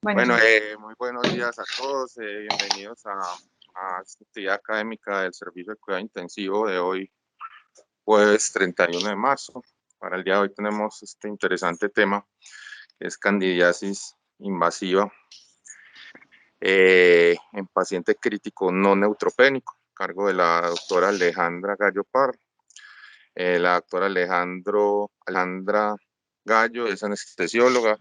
Buenos Bueno, días. muy buenos días a todos. Bienvenidos a esta actividad académica del Servicio de Cuidado Intensivo de hoy, jueves 31 de marzo. Para el día de hoy tenemos este interesante tema, que es candidiasis invasiva en paciente crítico no neutropénico, a cargo de la doctora Alejandra Gallo Parra. La doctora Alejandra Gallo es anestesióloga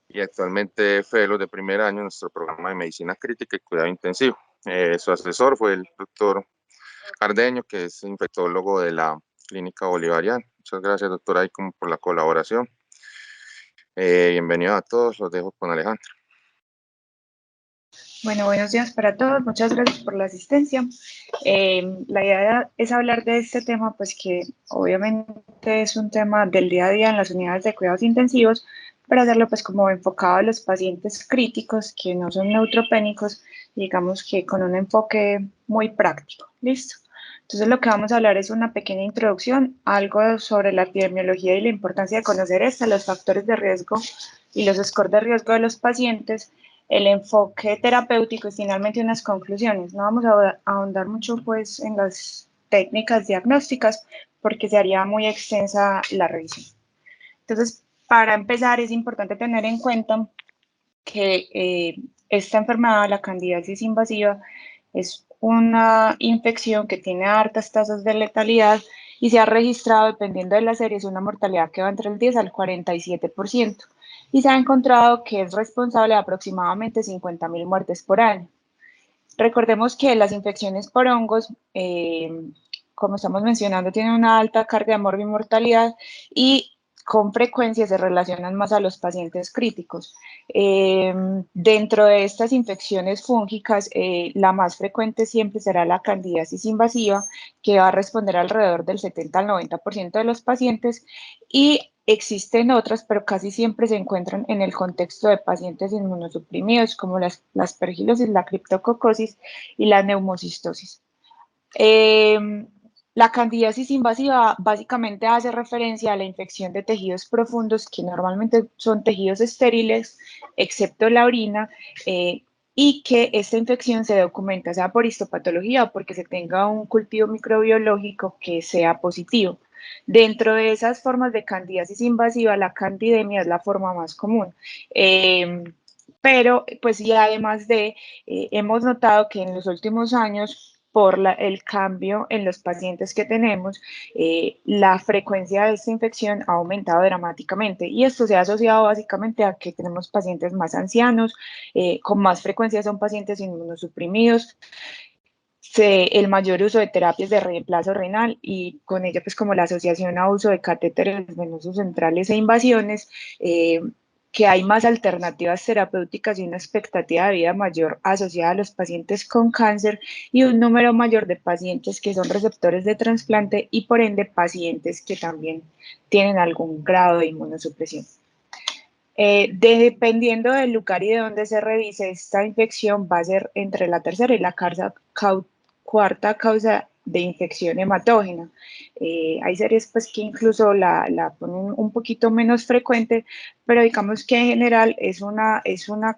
y actualmente fellow de primer año en nuestro programa de medicina crítica y cuidado intensivo. Su asesor fue el doctor Cardeño, que es infectólogo de la Clínica Bolivariana. Muchas gracias, doctora, por la colaboración. Bienvenidos a todos, los dejo con Alejandra. Bueno, buenos días para todos. Muchas gracias por la asistencia. La idea es hablar de este tema, pues que obviamente es un tema del día a día en las unidades de cuidados intensivos, pero hacerlo pues como enfocado a los pacientes críticos que no son neutropénicos, digamos que con un enfoque muy práctico. ¿Listo? Entonces lo que vamos a hablar es una pequeña introducción, algo sobre la epidemiología y la importancia de conocer esta, los factores de riesgo y los scores de riesgo de los pacientes, el enfoque terapéutico y finalmente unas conclusiones. No vamos a ahondar mucho pues en las técnicas diagnósticas porque se haría muy extensa la revisión. Entonces, para empezar es importante tener en cuenta que esta enfermedad, la candidiasis invasiva, es una infección que tiene altas tasas de letalidad y se ha registrado, dependiendo de la serie, es una mortalidad que va entre el 10 al 47%. Y se ha encontrado que es responsable de aproximadamente 50.000 muertes por año. Recordemos que las infecciones por hongos, como estamos mencionando, tienen una alta carga de morbimortalidad y con frecuencia se relacionan más a los pacientes críticos. Dentro de estas infecciones fúngicas, la más frecuente siempre será la candidiasis invasiva, que va a responder alrededor del 70 al 90% de los pacientes, y existen otras, pero casi siempre se encuentran en el contexto de pacientes inmunosuprimidos, como la aspergilosis, la criptococosis y la neumocistosis. La candidiasis invasiva básicamente hace referencia a la infección de tejidos profundos, que normalmente son tejidos estériles, excepto la orina, y que esta infección se documenta sea por histopatología o porque se tenga un cultivo microbiológico que sea positivo. Dentro de esas formas de candidiasis invasiva, la candidemia es la forma más común. Pero, pues, y además hemos notado que en los últimos años, por el cambio en los pacientes que tenemos, la frecuencia de esta infección ha aumentado dramáticamente y esto se ha asociado básicamente a que tenemos pacientes más ancianos, con más frecuencia son pacientes inmunosuprimidos, el mayor uso de terapias de reemplazo renal y con ello pues como la asociación a uso de catéteres venosos centrales e invasiones, que hay más alternativas terapéuticas y una expectativa de vida mayor asociada a los pacientes con cáncer y un número mayor de pacientes que son receptores de trasplante y por ende pacientes que también tienen algún grado de inmunosupresión. Dependiendo del lugar y de donde se revise, esta infección va a ser entre la tercera y la cuarta causa de infección hematógena. Hay series pues, que incluso la ponen un poquito menos frecuente, pero digamos que en general es una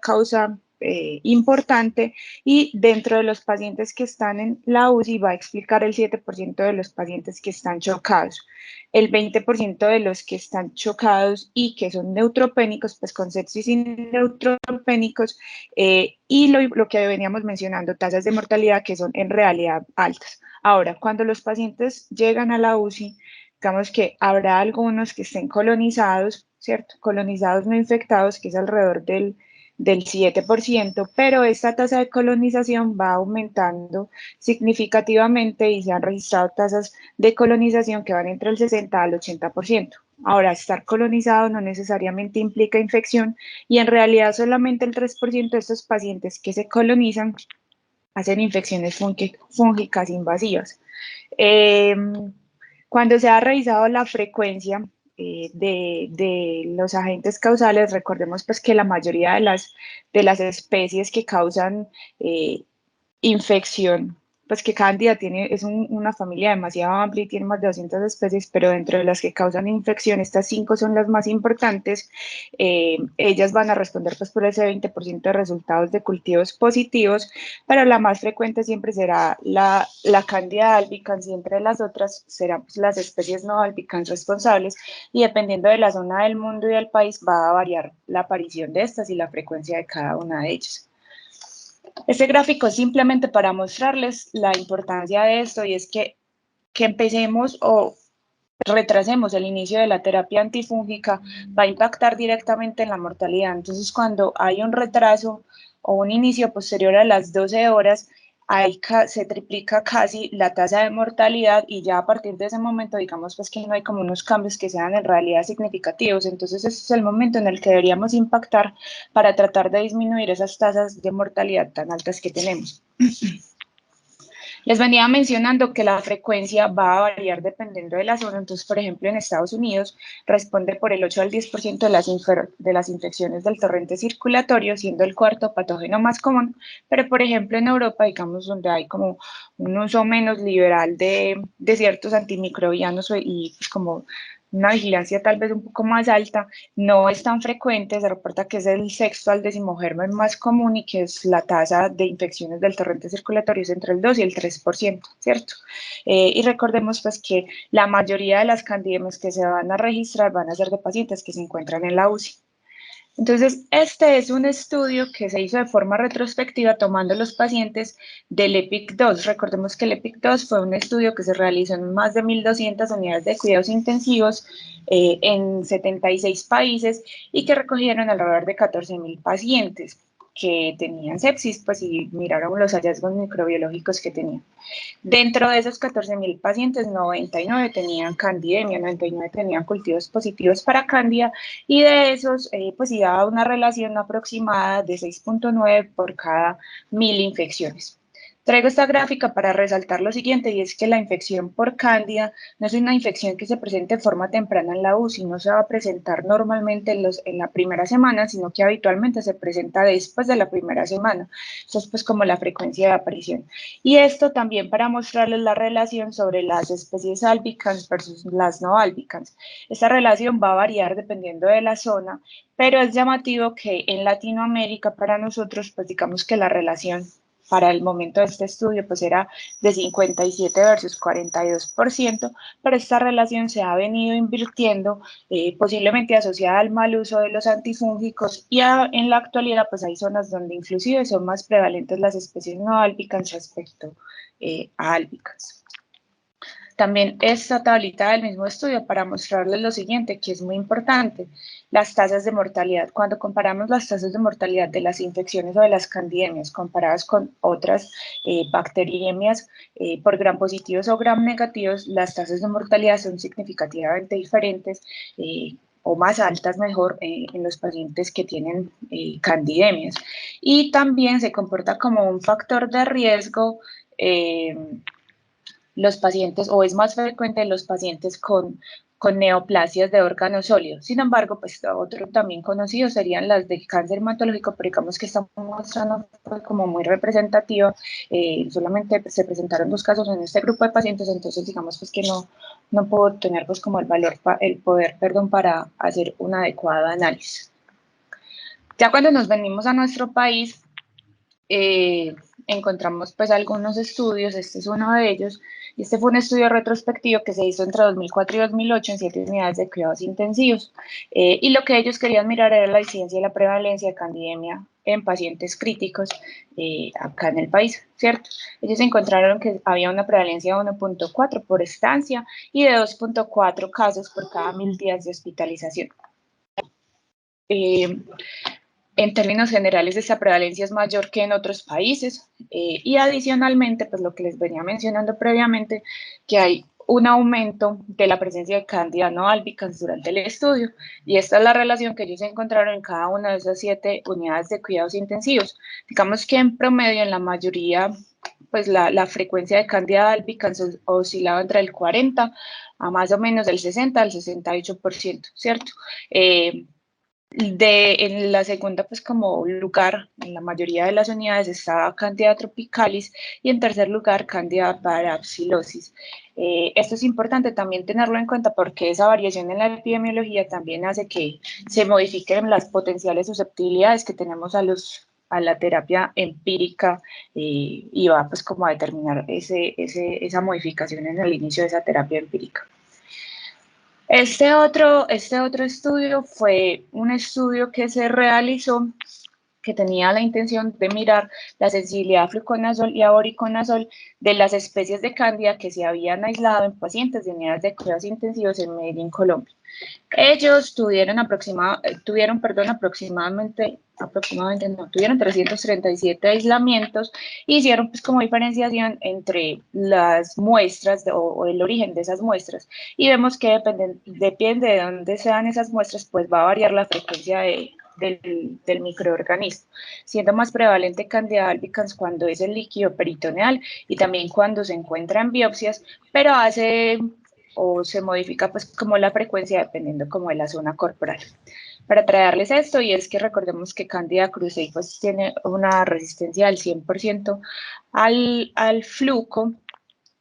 causa importante, y dentro de los pacientes que están en la UCI va a explicar el 7% de los pacientes que están chocados. El 20% de los que están chocados y que son neutropénicos, pues con sepsis y neutropénicos, y lo que veníamos mencionando, tasas de mortalidad que son en realidad altas. Ahora, cuando los pacientes llegan a la UCI, digamos que habrá algunos que estén colonizados, ¿cierto? Colonizados no infectados, que es alrededor del 7%, pero esta tasa de colonización va aumentando significativamente y se han registrado tasas de colonización que van entre el 60 al 80%. Ahora, estar colonizado no necesariamente implica infección y en realidad solamente el 3% de estos pacientes que se colonizan hacen infecciones fúngicas invasivas. Cuando se ha revisado la frecuencia de los agentes causales, recordemos pues que la mayoría de las especies que causan infección pues que Cándida es una familia demasiado amplia y tiene más de 200 especies, pero dentro de las que causan infección, estas 5 son las más importantes. Ellas van a responder pues por ese 20% de resultados de cultivos positivos, pero la más frecuente siempre será la Cándida albicans y entre las otras serán pues, las especies no albicans responsables y dependiendo de la zona del mundo y del país va a variar la aparición de estas y la frecuencia de cada una de ellas. Este gráfico es simplemente para mostrarles la importancia de esto y es que empecemos o retrasemos el inicio de la terapia antifúngica va a impactar directamente en la mortalidad. Entonces, cuando hay un retraso o un inicio posterior a las 12 horas, ahí se triplica casi la tasa de mortalidad y ya a partir de ese momento, digamos, pues que no hay como unos cambios que sean en realidad significativos. Entonces, ese es el momento en el que deberíamos impactar para tratar de disminuir esas tasas de mortalidad tan altas que tenemos. Les venía mencionando que la frecuencia va a variar dependiendo de la zona. Entonces, por ejemplo, en Estados Unidos responde por el 8 al 10% de las infecciones del torrente circulatorio, siendo el cuarto patógeno más común. Pero, por ejemplo, en Europa, digamos, donde hay como un uso menos liberal de ciertos antimicrobianos y pues como una vigilancia tal vez un poco más alta, no es tan frecuente, se reporta que es el sexto al décimo germen más común y que es la tasa de infecciones del torrente circulatorio es entre el 2 y el 3%, ¿cierto? Y recordemos pues que la mayoría de las candidemias que se van a registrar van a ser de pacientes que se encuentran en la UCI. Entonces, este es un estudio que se hizo de forma retrospectiva tomando los pacientes del EPIC-2. Recordemos que el EPIC-2 fue un estudio que se realizó en más de 1.200 unidades de cuidados intensivos en 76 países y que recogieron alrededor de 14.000 pacientes que tenían sepsis, pues y miraron los hallazgos microbiológicos que tenían. Dentro de esos 14.000 pacientes, 99 tenían candidemia, 99 tenían cultivos positivos para cándida y de esos, pues sí daba una relación aproximada de 6.9 por cada 1.000 infecciones. Traigo esta gráfica para resaltar lo siguiente y es que la infección por cándida no es una infección que se presente de forma temprana en la UCI, no se va a presentar normalmente en la primera semana, sino que habitualmente se presenta después de la primera semana. Eso es pues como la frecuencia de aparición. Y esto también para mostrarles la relación sobre las especies albicans versus las no albicans. Esta relación va a variar dependiendo de la zona, pero es llamativo que en Latinoamérica para nosotros, pues digamos que la relación para el momento de este estudio pues era de 57 versus 42%, pero esta relación se ha venido invirtiendo posiblemente asociada al mal uso de los antifúngicos y en la actualidad pues hay zonas donde inclusive son más prevalentes las especies no albicans respecto a albicans. También esta tablita del mismo estudio para mostrarles lo siguiente, que es muy importante, las tasas de mortalidad. Cuando comparamos las tasas de mortalidad de las infecciones o de las candidemias comparadas con otras bacteriemias por gram positivos o gram negativos, las tasas de mortalidad son significativamente diferentes o más altas mejor en los pacientes que tienen candidemias. Y también se comporta como un factor de riesgo los pacientes, o es más frecuente en los pacientes con neoplasias de órganos sólidos. Sin embargo, pues otro también conocido serían las de cáncer hematológico, pero digamos que esta muestra fue como muy representativa, solamente se presentaron 2 casos en este grupo de pacientes, entonces digamos pues que no puedo tener pues como el poder, para hacer un adecuado análisis. Ya cuando nos venimos a nuestro país, encontramos pues algunos estudios, este es uno de ellos, y este fue un estudio retrospectivo que se hizo entre 2004 y 2008 en 7 unidades de cuidados intensivos, y lo que ellos querían mirar era la incidencia y la prevalencia de candidemia en pacientes críticos acá en el país, ¿cierto? Ellos encontraron que había una prevalencia de 1.4 por estancia y de 2.4 casos por cada 1.000 días de hospitalización. En términos generales, esta prevalencia es mayor que en otros países y adicionalmente, pues lo que les venía mencionando previamente, que hay un aumento de la presencia de Candida no albicans durante el estudio y esta es la relación que ellos encontraron en cada una de esas 7 unidades de cuidados intensivos. Digamos que en promedio en la mayoría, pues la frecuencia de Candida albicans oscilaba entre el 40 a más o menos el 60 al 68%, ¿cierto? En la segunda, pues como lugar, en la mayoría de las unidades está Candida tropicalis y en tercer lugar Candida parapsilosis. Esto es importante también tenerlo en cuenta porque esa variación en la epidemiología también hace que se modifiquen las potenciales susceptibilidades que tenemos a la terapia empírica y va pues como a determinar esa modificación en el inicio de esa terapia empírica. Este otro estudio fue un estudio que se realizó que tenía la intención de mirar la sensibilidad a fluconazol y a voriconazol de las especies de cándida que se habían aislado en pacientes de unidades de cuidados intensivos en Medellín, Colombia. Ellos tuvieron, tuvieron 337 aislamientos y hicieron pues como diferenciación entre las muestras o el origen de esas muestras y vemos que depende de dónde sean esas muestras, pues va a variar la frecuencia del microorganismo, siendo más prevalente Candida albicans cuando es el líquido peritoneal y también cuando se encuentra en biopsias, pero hace o se modifica pues como la frecuencia dependiendo como de la zona corporal. Para traerles esto, y es que recordemos que Candida krusei pues tiene una resistencia del 100% al fluco,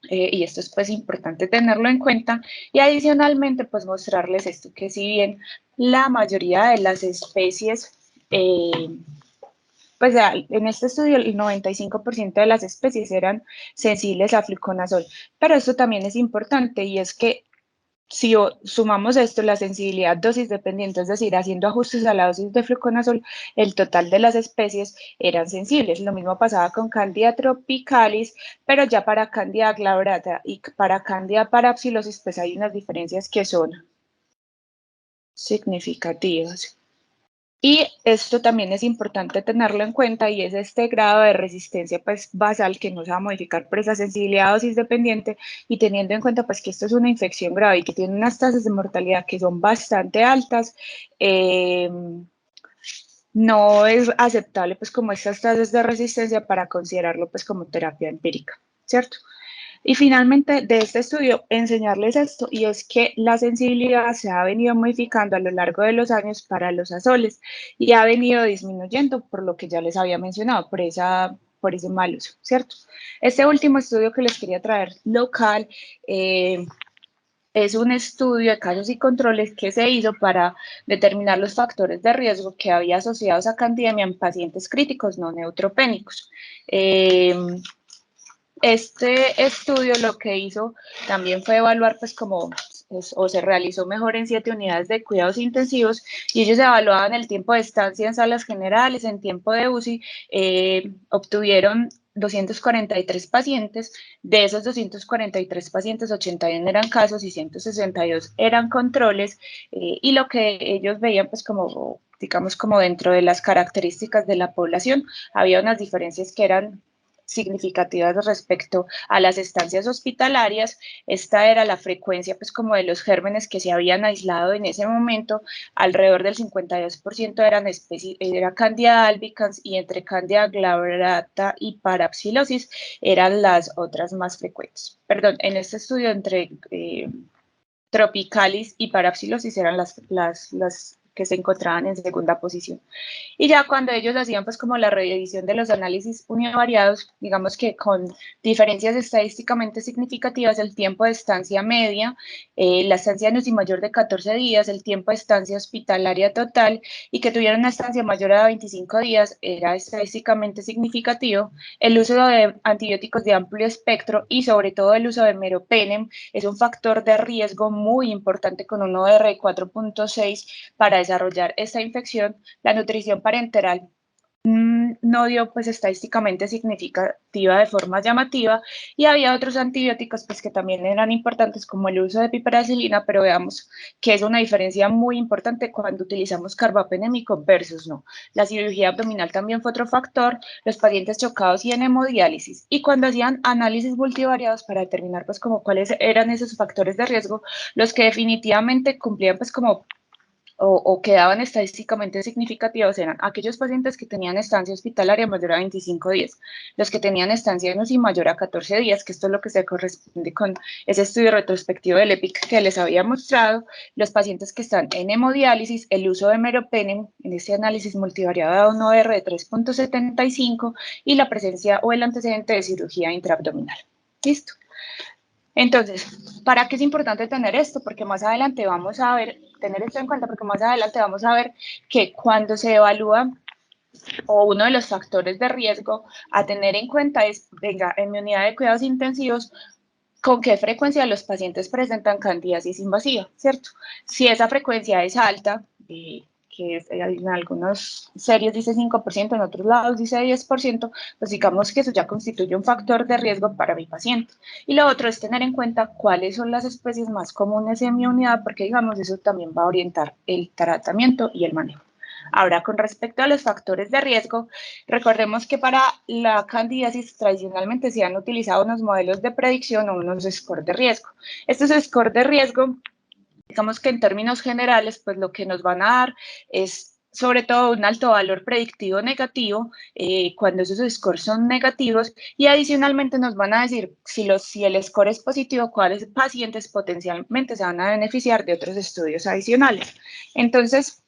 y esto es pues importante tenerlo en cuenta, y adicionalmente pues mostrarles esto, que si bien la mayoría de las especies pues en este estudio el 95% de las especies eran sensibles a fluconazol, pero esto también es importante y es que si sumamos esto, la sensibilidad dosis dependiente, es decir, haciendo ajustes a la dosis de fluconazol, el total de las especies eran sensibles. Lo mismo pasaba con Candida tropicalis, pero ya para Candida glabrata y para Candida parapsilosis, pues hay unas diferencias que son significativas. Y esto también es importante tenerlo en cuenta y es este grado de resistencia pues basal que no se va a modificar por esa sensibilidad dosis dependiente y teniendo en cuenta pues que esto es una infección grave y que tiene unas tasas de mortalidad que son bastante altas, no es aceptable pues como estas tasas de resistencia para considerarlo pues como terapia empírica, ¿cierto? Y finalmente de este estudio enseñarles esto y es que la sensibilidad se ha venido modificando a lo largo de los años para los azoles y ha venido disminuyendo por lo que ya les había mencionado, por ese mal uso, ¿cierto? Este último estudio que les quería traer local es un estudio de casos y controles que se hizo para determinar los factores de riesgo que había asociados a candidemia en pacientes críticos no neutropénicos. Este estudio lo que hizo también fue evaluar pues como o se realizó mejor en 7 unidades de cuidados intensivos y ellos evaluaban el tiempo de estancia en salas generales, en tiempo de UCI, obtuvieron 243 pacientes, de esos 243 pacientes, 81 eran casos y 162 eran controles, y lo que ellos veían pues como, digamos, como dentro de las características de la población, había unas diferencias que eran significativas respecto a las estancias hospitalarias. Esta era la frecuencia pues como de los gérmenes que se habían aislado en ese momento, alrededor del 52% era Candida albicans y entre Candida glabrata y parapsilosis eran las otras más frecuentes. Perdón, en este estudio entre tropicalis y parapsilosis eran las que se encontraban en segunda posición. Y ya cuando ellos hacían pues como la revisión de los análisis univariados, digamos que con diferencias estadísticamente significativas, el tiempo de estancia media, la estancia en UCI mayor de 14 días, el tiempo de estancia hospitalaria total y que tuvieran una estancia mayor a 25 días era estadísticamente significativo, el uso de antibióticos de amplio espectro y sobre todo el uso de meropenem es un factor de riesgo muy importante con un OR de 4.6 para desarrollar esta infección. La nutrición parenteral no dio pues estadísticamente significativa de forma llamativa y había otros antibióticos pues que también eran importantes como el uso de piperacilina, pero veamos que es una diferencia muy importante cuando utilizamos carbapenémico versus no. La cirugía abdominal también fue otro factor, los pacientes chocados y en hemodiálisis y cuando hacían análisis multivariados para determinar pues como cuáles eran esos factores de riesgo, los que definitivamente cumplían pues como o quedaban estadísticamente significativos eran aquellos pacientes que tenían estancia hospitalaria mayor a 25 días, los que tenían estancia en UCI mayor a 14 días, que esto es lo que se corresponde con ese estudio retrospectivo del EPIC que les había mostrado, los pacientes que están en hemodiálisis, el uso de meropenem en este análisis multivariado 1R de 3.75 y la presencia o el antecedente de cirugía intraabdominal. Listo. Entonces, ¿para qué es importante tener esto? Porque más adelante vamos a ver, tener esto en cuenta, porque más adelante vamos a ver que cuando se evalúa o uno de los factores de riesgo a tener en cuenta es, venga, en mi unidad de cuidados intensivos, ¿con qué frecuencia los pacientes presentan candidiasis invasiva? ¿Cierto? Si esa frecuencia es alta, que en algunos series dice 5%, en otros lados dice 10%, pues digamos que eso ya constituye un factor de riesgo para mi paciente. Y lo otro es tener en cuenta cuáles son las especies más comunes en mi unidad, porque digamos eso también va a orientar el tratamiento y el manejo. Ahora, con respecto a los factores de riesgo, recordemos que para la candidiasis tradicionalmente se han utilizado unos modelos de predicción o unos scores de riesgo. Estos scores de riesgo, digamos que en términos generales, pues lo que nos van a dar es sobre todo un alto valor predictivo negativo cuando esos scores son negativos y adicionalmente nos van a decir si el score es positivo, cuáles pacientes potencialmente se van a beneficiar de otros estudios adicionales. Entonces,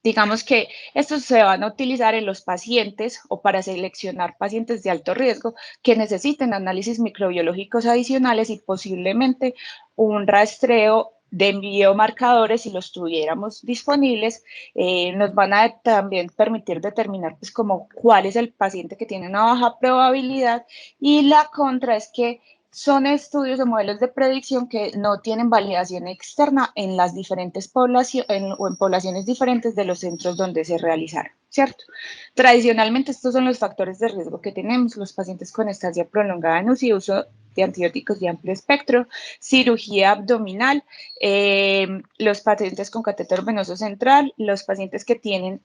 digamos que estos se van a utilizar en los pacientes o para seleccionar pacientes de alto riesgo que necesiten análisis microbiológicos adicionales y posiblemente un rastreo de biomarcadores, si los tuviéramos disponibles, nos van a también permitir determinar pues como cuál es el paciente que tiene una baja probabilidad y la contra es que son estudios o modelos de predicción que no tienen validación externa en las diferentes poblaciones o en poblaciones diferentes de los centros donde se realizaron, ¿cierto? Tradicionalmente estos son los factores de riesgo que tenemos, los pacientes con estancia prolongada en UCI, uso de antibióticos de amplio espectro, cirugía abdominal, los pacientes con catéter venoso central, los pacientes que tienen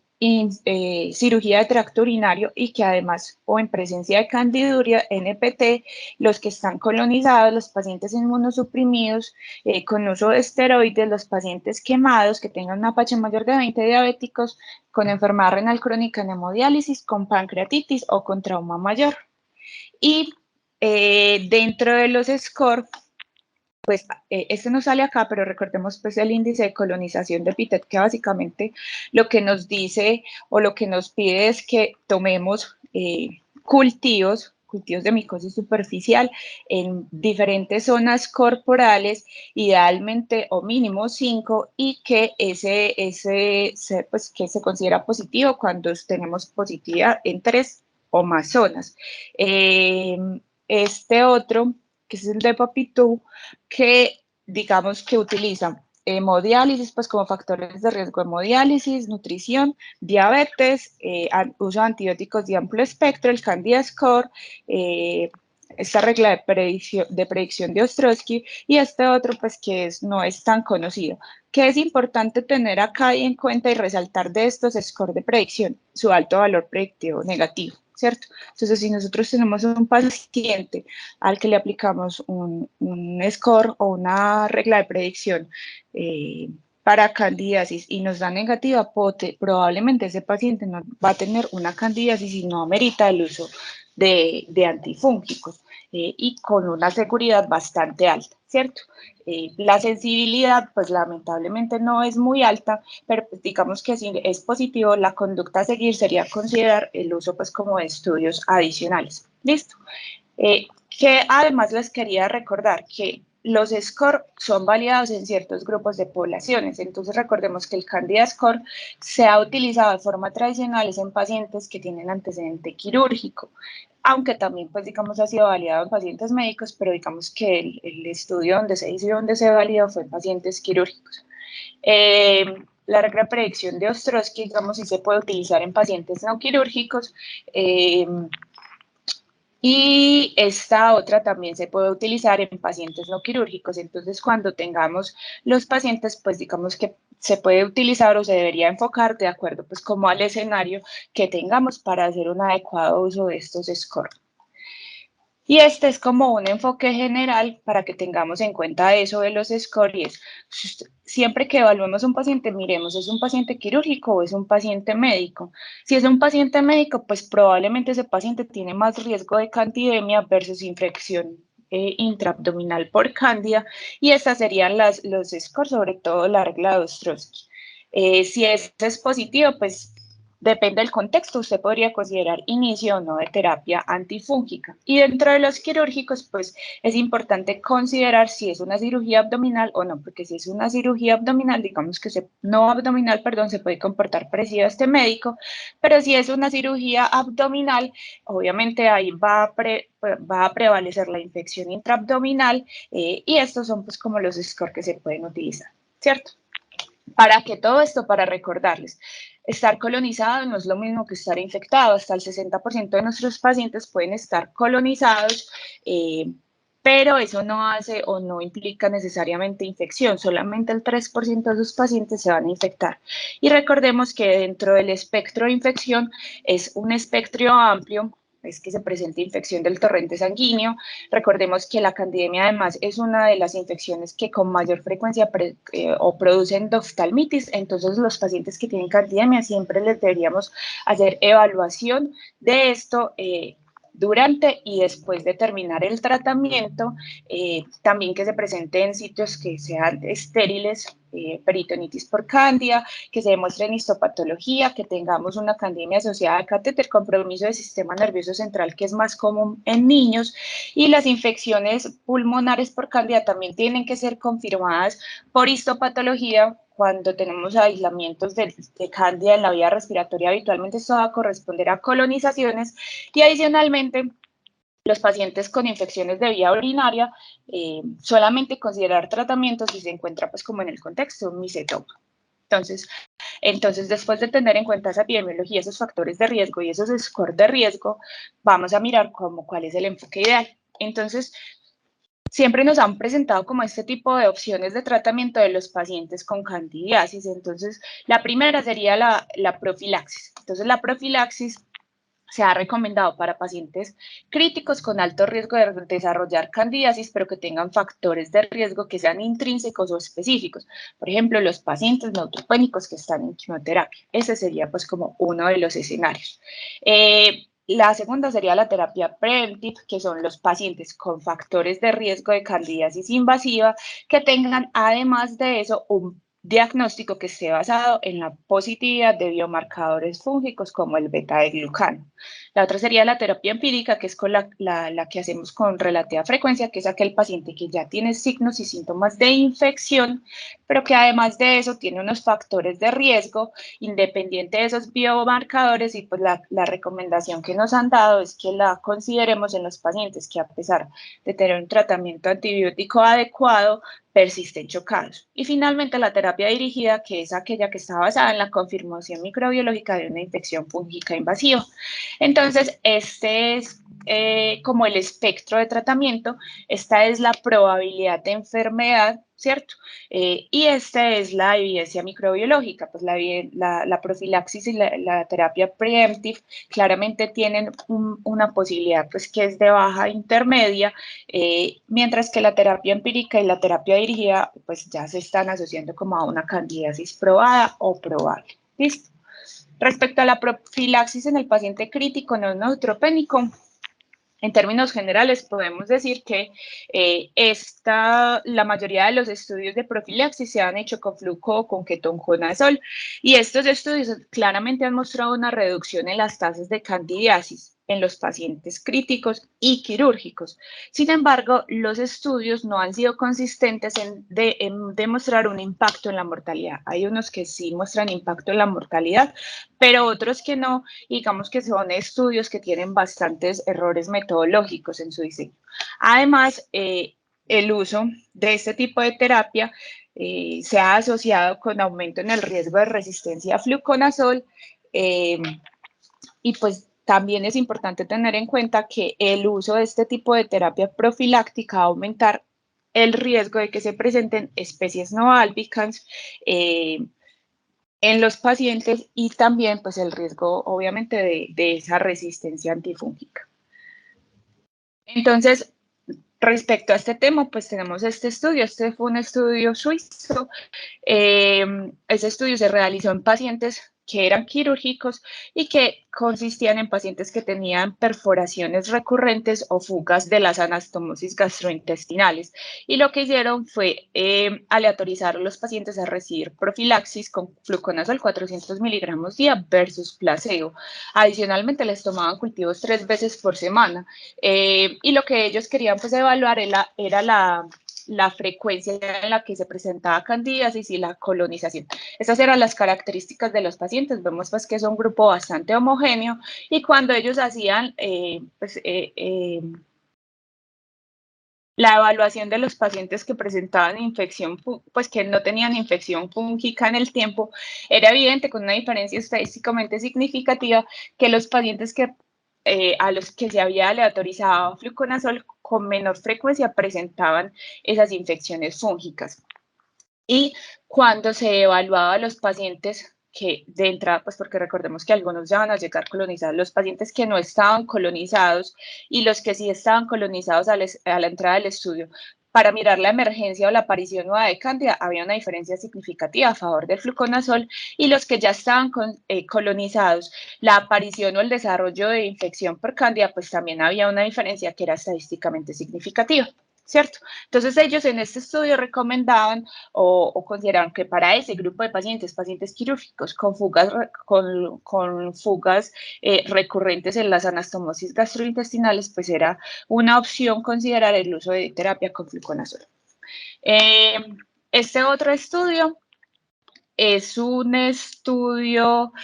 cirugía de tracto urinario y que además o en presencia de candiduria, NPT, los que están colonizados, los pacientes inmunosuprimidos con uso de esteroides, los pacientes quemados que tengan una PH mayor de 20 diabéticos, con enfermedad renal crónica en hemodiálisis, con pancreatitis o con trauma mayor. Y dentro de los SCORE, pues este no sale acá, pero recordemos pues el índice de colonización de PITET, que básicamente lo que nos dice o lo que nos pide es que tomemos cultivos de micosis superficial en diferentes zonas corporales, idealmente o mínimo 5, y que pues, que se considera positivo cuando tenemos positividad en 3 o más zonas. Este otro, que es el de PAPI2, que digamos que utiliza hemodiálisis pues como factores de riesgo, hemodiálisis, nutrición, diabetes, uso de antibióticos de amplio espectro, el Candida Score, esta regla de predicción de Ostrowski y este otro pues que no es tan conocido. ¿Qué es importante tener acá en cuenta y resaltar de estos scores de predicción? Su alto valor predictivo negativo, ¿cierto? Entonces, si nosotros tenemos un paciente al que le aplicamos un score o una regla de predicción para candidiasis y nos da negativa, probablemente ese paciente no va a tener una candidiasis y no amerita el uso de antifúngicos y con una seguridad bastante alta, ¿cierto? La sensibilidad, pues lamentablemente no es muy alta, pero pues, digamos que si es positivo, la conducta a seguir sería considerar el uso pues como de estudios adicionales. ¿Listo? Que además les quería recordar que los SCORE son validados en ciertos grupos de poblaciones, entonces recordemos que el Candida Score se ha utilizado de forma tradicional en pacientes que tienen antecedente quirúrgico, aunque también pues digamos ha sido validado en pacientes médicos, pero digamos que el estudio donde se hizo y donde se validó fue en pacientes quirúrgicos. La regla de predicción de Ostrowski, digamos, sí se puede utilizar en pacientes no quirúrgicos, y esta otra también se puede utilizar en pacientes no quirúrgicos. Entonces, cuando tengamos los pacientes, pues digamos que se puede utilizar o se debería enfocar de acuerdo pues como al escenario que tengamos para hacer un adecuado uso de estos scores. Y este es como un enfoque general para que tengamos en cuenta eso de los scores. Siempre que evaluemos un paciente, miremos, ¿es un paciente quirúrgico o es un paciente médico? Si es un paciente médico, pues probablemente ese paciente tiene más riesgo de candidemia versus infección intraabdominal por cándida, y estas serían los scores, sobre todo la regla de Ostrowski. Si este es positivo, pues depende del contexto, usted podría considerar inicio o no de terapia antifúngica. Y dentro de los quirúrgicos, pues es importante considerar si es una cirugía abdominal o no, porque si es una cirugía abdominal, digamos que no abdominal, perdón, se puede comportar parecido a este médico, pero si es una cirugía abdominal, obviamente ahí va a prevalecer la infección intraabdominal, y estos son pues como los scores que se pueden utilizar, ¿cierto? ¿Para qué todo esto? Para recordarles, estar colonizado no es lo mismo que estar infectado. Hasta el 60% de nuestros pacientes pueden estar colonizados, pero eso no hace o no implica necesariamente infección. Solamente el 3% de sus pacientes se van a infectar. Y recordemos que dentro del espectro de infección es un espectro amplio, es que se presenta infección del torrente sanguíneo. Recordemos que la candidemia además es una de las infecciones que con mayor frecuencia producen endoftalmitis. Entonces los pacientes que tienen candidemia siempre les deberíamos hacer evaluación de esto durante y después de terminar el tratamiento, también que se presente en sitios que sean estériles, peritonitis por cándida, que se demuestre en histopatología, que tengamos una candemia asociada a catéter, compromiso del sistema nervioso central, que es más común en niños, y las infecciones pulmonares por cándida también tienen que ser confirmadas por histopatología. Cuando tenemos aislamientos de cándida en la vía respiratoria, habitualmente esto va a corresponder a colonizaciones, y adicionalmente los pacientes con infecciones de vía urinaria, solamente considerar tratamiento si se encuentra pues como en el contexto de un micetoma. Entonces, después de tener en cuenta esa epidemiología, esos factores de riesgo y esos scores de riesgo, vamos a mirar cuál es el enfoque ideal. Entonces, siempre nos han presentado como este tipo de opciones de tratamiento de los pacientes con candidiasis. Entonces, la primera sería la profilaxis. Entonces, la profilaxis se ha recomendado para pacientes críticos con alto riesgo de desarrollar candidiasis, pero que tengan factores de riesgo que sean intrínsecos o específicos. Por ejemplo, los pacientes neutropénicos que están en quimioterapia. Ese sería pues como uno de los escenarios. La segunda sería la terapia preventiva, que son los pacientes con factores de riesgo de candidiasis invasiva que tengan además de eso un diagnóstico que esté basado en la positividad de biomarcadores fúngicos como el beta-glucano. La otra sería la terapia empírica, que es con la que hacemos con relativa frecuencia, que es aquel paciente que ya tiene signos y síntomas de infección, pero que además de eso tiene unos factores de riesgo independiente de esos biomarcadores, y pues la recomendación que nos han dado es que la consideremos en los pacientes que a pesar de tener un tratamiento antibiótico adecuado, persisten chocados. Y finalmente la terapia dirigida, que es aquella que está basada en la confirmación microbiológica de una infección fúngica invasiva. Entonces, este es como el espectro de tratamiento. Esta es la probabilidad de enfermedad, ¿cierto? Y esta es la evidencia microbiológica. Pues la profilaxis y la terapia preemptive claramente tienen una posibilidad pues que es de baja intermedia, mientras que la terapia empírica y la terapia dirigida pues ya se están asociando como a una candidiasis probada o probable. ¿Listo? Respecto a la profilaxis en el paciente crítico no neutropénico, en términos generales, podemos decir que la mayoría de los estudios de profilaxis se han hecho con fluco o con ketoconazol, y estos estudios claramente han mostrado una reducción en las tasas de candidiasis en los pacientes críticos y quirúrgicos. Sin embargo, los estudios no han sido consistentes en demostrar un impacto en la mortalidad. Hay unos que sí muestran impacto en la mortalidad, pero otros que no. Digamos que son estudios que tienen bastantes errores metodológicos en su diseño. Además, el uso de este tipo de terapia se ha asociado con aumento en el riesgo de resistencia a fluconazol, y pues también es importante tener en cuenta que el uso de este tipo de terapia profiláctica va a aumentar el riesgo de que se presenten especies no albicans en los pacientes, y también pues el riesgo obviamente de esa resistencia antifúngica. Entonces, respecto a este tema, pues tenemos este estudio. Este fue un estudio suizo. Ese estudio se realizó en pacientes que eran quirúrgicos y que consistían en pacientes que tenían perforaciones recurrentes o fugas de las anastomosis gastrointestinales. Y lo que hicieron fue aleatorizar a los pacientes a recibir profilaxis con fluconazol 400 miligramos día versus placebo. Adicionalmente, les tomaban cultivos 3 veces por semana. Y lo que ellos querían pues evaluar era la frecuencia en la que se presentaba candidiasis y la colonización. Esas eran las características de los pacientes. Vemos pues que es un grupo bastante homogéneo y cuando ellos hacían la evaluación de los pacientes que presentaban infección, pues que no tenían infección fúngica en el tiempo, era evidente con una diferencia estadísticamente significativa que los pacientes que a los que se había aleatorizado fluconazol con menor frecuencia presentaban esas infecciones fúngicas. Y cuando se evaluaba a los pacientes que de entrada, pues porque recordemos que algunos ya van a llegar colonizados, los pacientes que no estaban colonizados y los que sí estaban colonizados a la entrada del estudio, para mirar la emergencia o la aparición nueva de cándida, había una diferencia significativa a favor del fluconazol, y los que ya estaban colonizados, la aparición o el desarrollo de infección por cándida, pues también había una diferencia que era estadísticamente significativa, ¿cierto? Entonces ellos en este estudio recomendaban o consideraron que para ese grupo de pacientes, pacientes quirúrgicos con fugas recurrentes en las anastomosis gastrointestinales, pues era una opción considerar el uso de terapia con fluconazol. Este otro estudio es un estudio,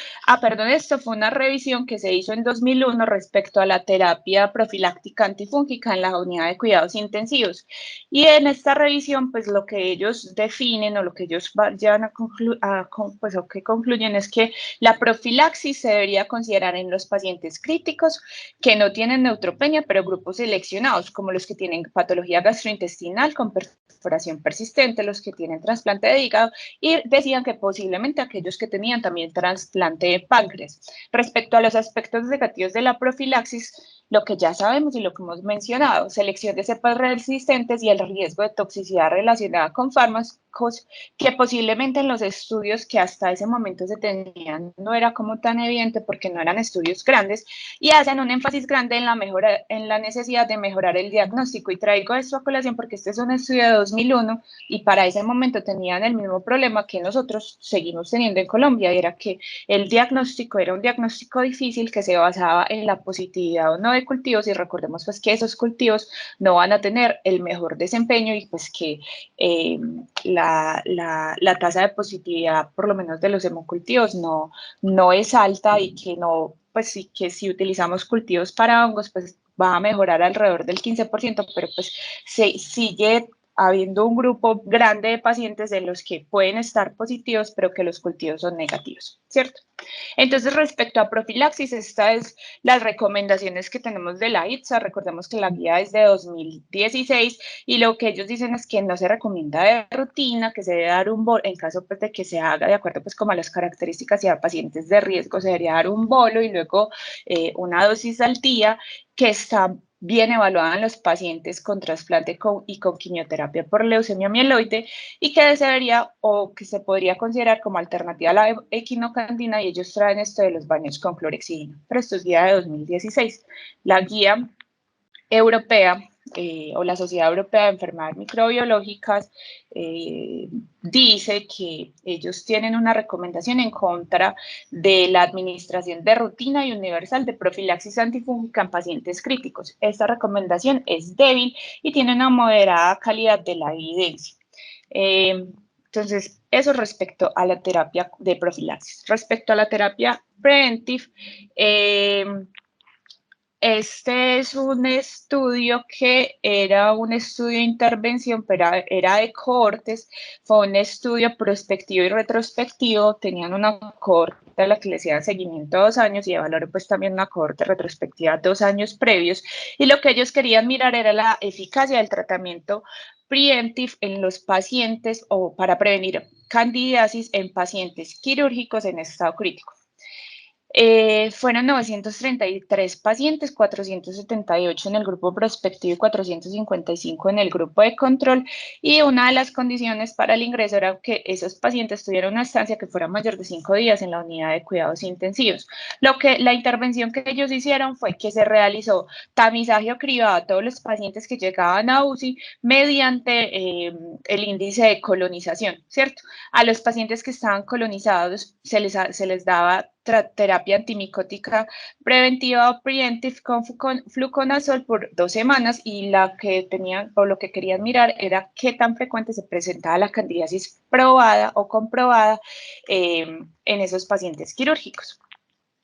esto fue una revisión que se hizo en 2001 respecto a la terapia profiláctica antifúngica en la unidad de cuidados intensivos. Y en esta revisión, pues lo que ellos definen o lo que ellos llevan pues, o que concluyen es que la profilaxis se debería considerar en los pacientes críticos que no tienen neutropenia, pero grupos seleccionados, como los que tienen patología gastrointestinal con perforación persistente, los que tienen trasplante de hígado, y decían que posiblemente aquellos que tenían también trasplante de páncreas. Respecto a los aspectos negativos de la profilaxis, lo que ya sabemos y lo que hemos mencionado, selección de cepas resistentes y el riesgo de toxicidad relacionada con fármacos que posiblemente en los estudios que hasta ese momento se tenían no era como tan evidente porque no eran estudios grandes, y hacen un énfasis grande en la mejora, en la necesidad de mejorar el diagnóstico. Y traigo esto a colación porque este es un estudio de 2001 y para ese momento tenían el mismo problema que nosotros seguimos teniendo en Colombia, y era que el diagnóstico era un diagnóstico difícil que se basaba en la positividad o no de cultivos, y recordemos pues que esos cultivos no van a tener el mejor desempeño y pues que la tasa de positividad, por lo menos de los hemocultivos, no es alta, y que no, pues sí, que si utilizamos cultivos para hongos, pues va a mejorar alrededor del 15%, pero pues se sigue habiendo un grupo grande de pacientes de los que pueden estar positivos, pero que los cultivos son negativos, ¿cierto? Entonces, respecto a profilaxis, estas es las recomendaciones que tenemos de la ITSA. Recordemos que la guía es de 2016 y lo que ellos dicen es que no se recomienda de rutina, que se debe dar un bolo, en caso pues, de que se haga de acuerdo pues como a las características y a pacientes de riesgo, se debería dar un bolo y luego una dosis al día, que está bien evaluada en los pacientes con trasplante y con quimioterapia por leucemia mieloide, y que se debería o que se podría considerar como alternativa a la equinocandina, y ellos traen esto de los baños con clorexidina, pero esto es guía de 2016. La guía europea o la Sociedad Europea de Enfermedades Microbiológicas dice que ellos tienen una recomendación en contra de la administración de rutina y universal de profilaxis antifúngica en pacientes críticos. Esta recomendación es débil y tiene una moderada calidad de la evidencia. Entonces, eso respecto a la terapia de profilaxis. Respecto a la terapia preventive, este es un estudio que era un estudio de intervención, pero era de cohortes. Fue un estudio prospectivo y retrospectivo. Tenían una cohorte a la que le hacían seguimiento 2 años y evaluaron pues también una cohorte retrospectiva 2 años previos. Y lo que ellos querían mirar era la eficacia del tratamiento preventive en los pacientes o para prevenir candidiasis en pacientes quirúrgicos en estado crítico. Fueron 933 pacientes, 478 en el grupo prospectivo y 455 en el grupo de control, y una de las condiciones para el ingreso era que esos pacientes tuvieran una estancia que fuera mayor de 5 días en la unidad de cuidados intensivos. La intervención que ellos hicieron fue que se realizó tamizaje o cribado a todos los pacientes que llegaban a UCI mediante el índice de colonización, ¿cierto? A los pacientes que estaban colonizados se les daba terapia antimicótica preventiva o preventive con fluconazol por 2 semanas, y la que tenían o lo que querían mirar era qué tan frecuente se presentaba la candidiasis probada o comprobada en esos pacientes quirúrgicos.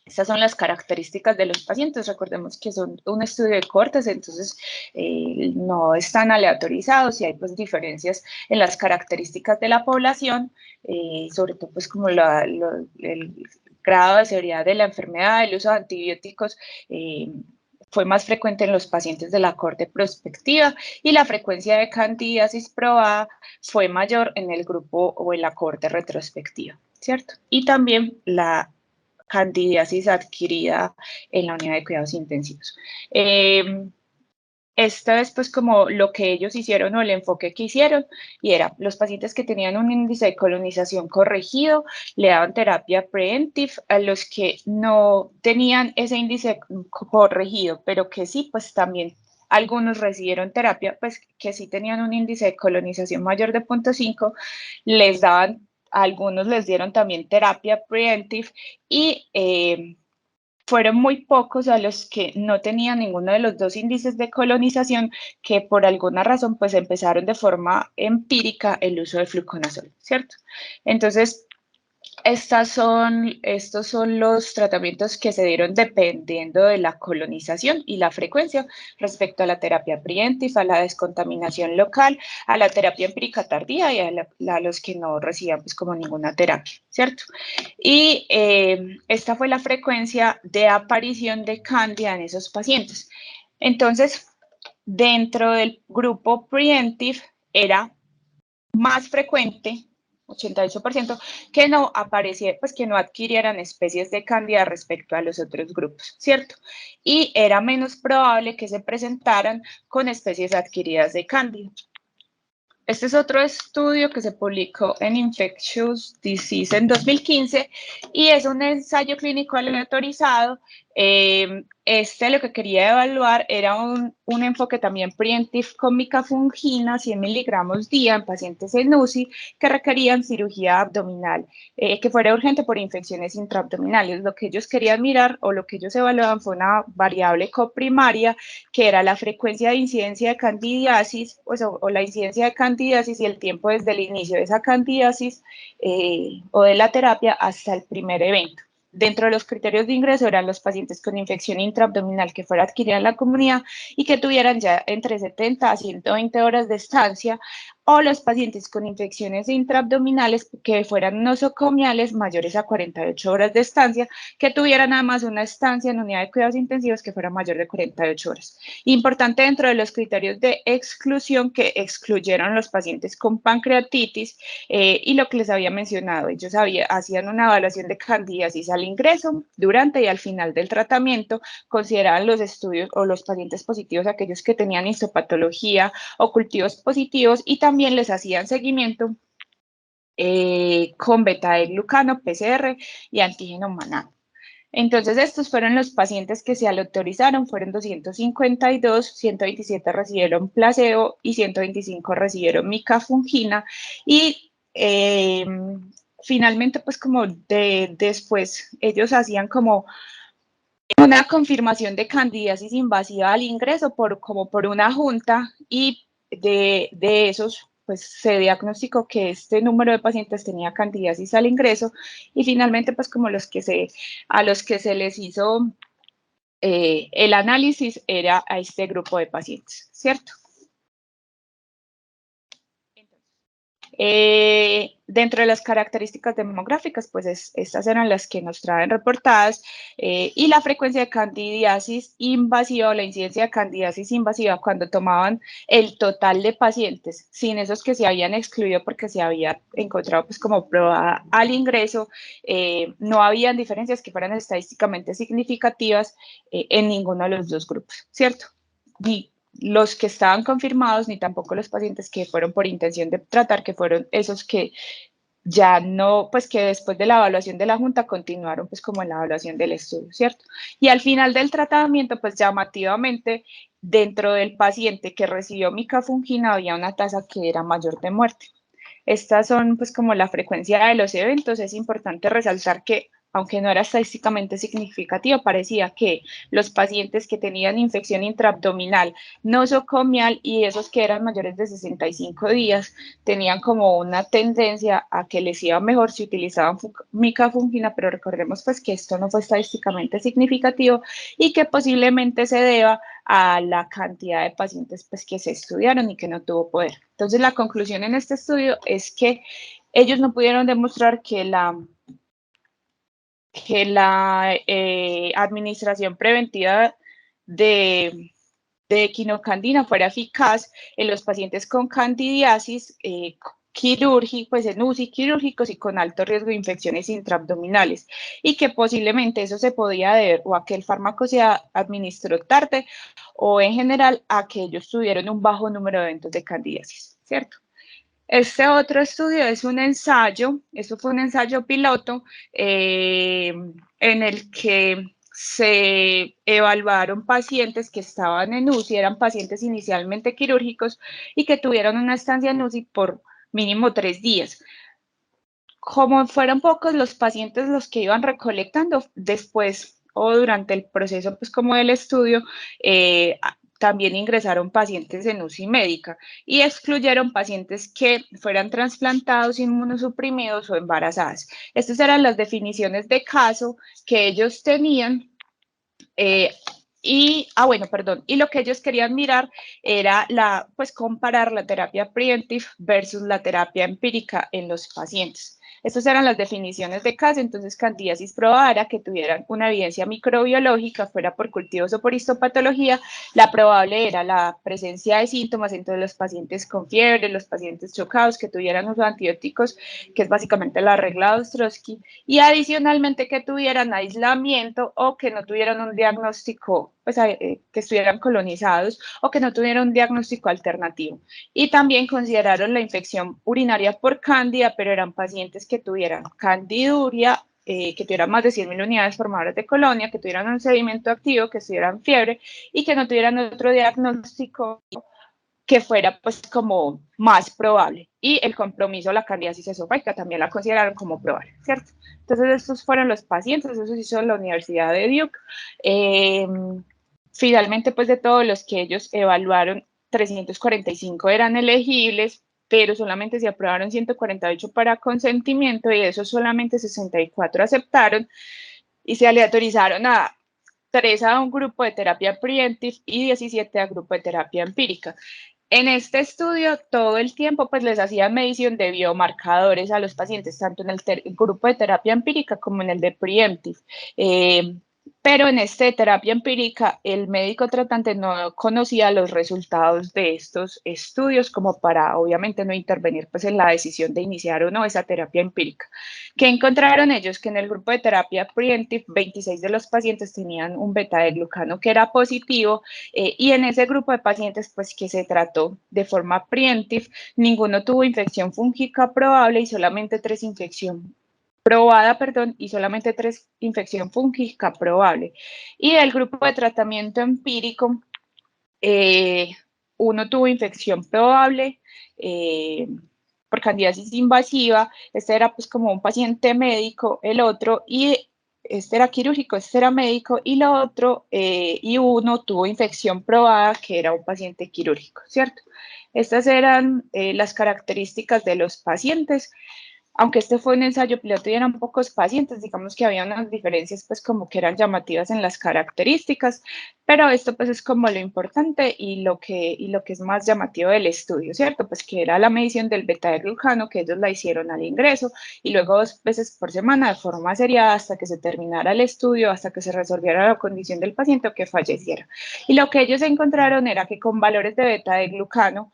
Estas son las características de los pacientes. Recordemos que son un estudio de cohortes, entonces no están aleatorizados y hay pues diferencias en las características de la población, sobre todo pues como el grado de severidad de la enfermedad, el uso de antibióticos fue más frecuente en los pacientes de la cohorte prospectiva, y la frecuencia de candidiasis probada fue mayor en el grupo o en la cohorte retrospectiva, ¿cierto? Y también la candidiasis adquirida en la unidad de cuidados intensivos. Esta es pues como lo que ellos hicieron o el enfoque que hicieron, y era los pacientes que tenían un índice de colonización corregido le daban terapia preventive. A los que no tenían ese índice corregido pero que sí, pues también algunos recibieron terapia, pues que sí tenían un índice de colonización mayor de 0.5, les daban, a algunos les dieron también terapia preventive, y fueron muy pocos a los que no tenían ninguno de los dos índices de colonización que por alguna razón pues empezaron de forma empírica el uso de fluconazol, ¿cierto? Entonces, estos son los tratamientos que se dieron dependiendo de la colonización y la frecuencia respecto a la terapia preventive, a la descontaminación local, a la terapia empírica tardía y a los que no recibían pues como ninguna terapia, ¿cierto? Y esta fue la frecuencia de aparición de cándida en esos pacientes. Entonces, dentro del grupo preventive era más frecuente, 88%, que no apareciera, pues que no adquirieran especies de cándida respecto a los otros grupos, ¿cierto? Y era menos probable que se presentaran con especies adquiridas de cándida. Este es otro estudio que se publicó en Infectious Disease en 2015 y es un ensayo clínico aleatorizado. Lo que quería evaluar era un enfoque también preventive con micafungina, 100 miligramos día en pacientes en UCI que requerían cirugía abdominal, que fuera urgente por infecciones intraabdominales. Lo que ellos querían mirar o lo que ellos evaluaban fue una variable coprimaria, que era la frecuencia de incidencia de candidiasis, pues, o la incidencia de candidiasis y el tiempo desde el inicio de esa candidiasis o de la terapia hasta el primer evento. Dentro de los criterios de ingreso eran los pacientes con infección intraabdominal que fuera adquirida en la comunidad y que tuvieran ya entre 70 a 120 horas de estancia, o los pacientes con infecciones intraabdominales que fueran nosocomiales mayores a 48 horas de estancia, que tuvieran además una estancia en unidad de cuidados intensivos que fuera mayor de 48 horas. Importante dentro de los criterios de exclusión, que excluyeron los pacientes con pancreatitis y lo que les había mencionado, ellos hacían una evaluación de candidiasis al ingreso, durante y al final del tratamiento, consideraban los estudios o los pacientes positivos aquellos que tenían histopatología o cultivos positivos, y también les hacían seguimiento con beta-glucano, PCR y antígeno humanado. Entonces, estos fueron los pacientes que se aleatorizaron, fueron 252, 127 recibieron placebo y 125 recibieron micafungina, y finalmente, pues como después ellos hacían como una confirmación de candidiasis invasiva al ingreso como por una junta, y de esos pues se diagnosticó que este número de pacientes tenía candidiasis al ingreso, y finalmente pues como a los que se les hizo el análisis era a este grupo de pacientes, ¿cierto? Dentro de las características demográficas, pues estas eran las que nos traen reportadas, y la frecuencia de candidiasis invasiva o la incidencia de candidiasis invasiva cuando tomaban el total de pacientes, sin esos que se habían excluido porque se había encontrado pues como probada al ingreso, no habían diferencias que fueran estadísticamente significativas en ninguno de los dos grupos, ¿cierto? Ni los que estaban confirmados, ni tampoco los pacientes que fueron por intención de tratar, que fueron esos que ya no, pues que después de la evaluación de la Junta continuaron pues como en la evaluación del estudio, ¿cierto? Y al final del tratamiento, pues llamativamente, dentro del paciente que recibió micafungina había una tasa que era mayor de muerte. Estas son pues como la frecuencia de los eventos. Es importante resaltar que aunque no era estadísticamente significativo, parecía que los pacientes que tenían infección intraabdominal nosocomial y esos que eran mayores de 65 días tenían como una tendencia a que les iba mejor si utilizaban micafungina, pero recordemos pues que esto no fue estadísticamente significativo y que posiblemente se deba a la cantidad de pacientes pues, que se estudiaron y que no tuvo poder. Entonces, la conclusión en este estudio es que ellos no pudieron demostrar que la administración preventiva de quinocandina fuera eficaz en los pacientes con candidiasis quirúrgicos, pues en UCI quirúrgicos y con alto riesgo de infecciones intraabdominales, y que posiblemente eso se podía deber o a que el fármaco se administró tarde o en general a que ellos tuvieron un bajo número de eventos de candidiasis, ¿cierto? Este otro estudio es un ensayo, eso fue un ensayo piloto en el que se evaluaron pacientes que estaban en UCI, eran pacientes inicialmente quirúrgicos y que tuvieron una estancia en UCI por mínimo 3 días. Como fueron pocos los pacientes los que iban recolectando después o durante el proceso pues como del estudio, también ingresaron pacientes en UCI médica y excluyeron pacientes que fueran trasplantados, inmunosuprimidos o embarazadas. Estas eran las definiciones de caso que ellos tenían. Y lo que ellos querían mirar era pues comparar la terapia preventive versus la terapia empírica en los pacientes. Estas eran las definiciones de caso. Entonces, candidiasis probada era que tuvieran una evidencia microbiológica, fuera por cultivos o por histopatología. La probable era la presencia de síntomas entre los pacientes con fiebre, los pacientes chocados, que tuvieran uso de antibióticos, que es básicamente la regla de Ostrowski, y adicionalmente que tuvieran aislamiento o que no tuvieran un diagnóstico, pues que estuvieran colonizados o que no tuvieran un diagnóstico alternativo. Y también consideraron la infección urinaria por cándida, pero eran pacientes que tuvieran candiduria, que tuvieran más de 100.000 unidades formadoras de colonia, que tuvieran un sedimento activo, que tuvieran fiebre y que no tuvieran otro diagnóstico que fuera pues como más probable. Y el compromiso, la candidiasis esofágica, también la consideraron como probable, ¿cierto? Entonces estos fueron los pacientes, eso se hizo en la Universidad de Duke. Finalmente, pues de todos los que ellos evaluaron, 345 eran elegibles, pero solamente se aprobaron 148 para consentimiento y de esos solamente 64 aceptaron y se aleatorizaron a 3 a un grupo de terapia preventive y 17 a grupo de terapia empírica. En este estudio, todo el tiempo, pues les hacían medición de biomarcadores a los pacientes, tanto en el grupo de terapia empírica como en el de preemptive. Pero en este de terapia empírica, el médico tratante no conocía los resultados de estos estudios como para, obviamente, no intervenir pues, en la decisión de iniciar o no esa terapia empírica. ¿Qué encontraron ellos? Que en el grupo de terapia preemptive, 26 de los pacientes tenían un beta de glucano que era positivo, y en ese grupo de pacientes pues, que se trató de forma preemptive, ninguno tuvo infección fúngica probable y solamente 3 y solamente 3 infección fúngica probable. Y del grupo de tratamiento empírico, uno tuvo infección probable por candidiasis invasiva. Este era pues como un paciente médico, el otro, y este era quirúrgico, este era médico, y lo otro, y uno tuvo infección probada, que era un paciente quirúrgico, ¿cierto? Estas eran las características de los pacientes. aunque este fue un ensayo piloto y eran pocos pacientes, digamos que había unas diferencias pues como que eran llamativas en las características, pero esto pues es como lo importante y lo que es más llamativo del estudio, ¿cierto? Pues que era la medición del beta-glucano, que ellos la hicieron al ingreso y luego 2 veces por semana de forma seriada hasta que se terminara el estudio, hasta que se resolviera la condición del paciente o que falleciera. Y lo que ellos encontraron era que con valores de beta-glucano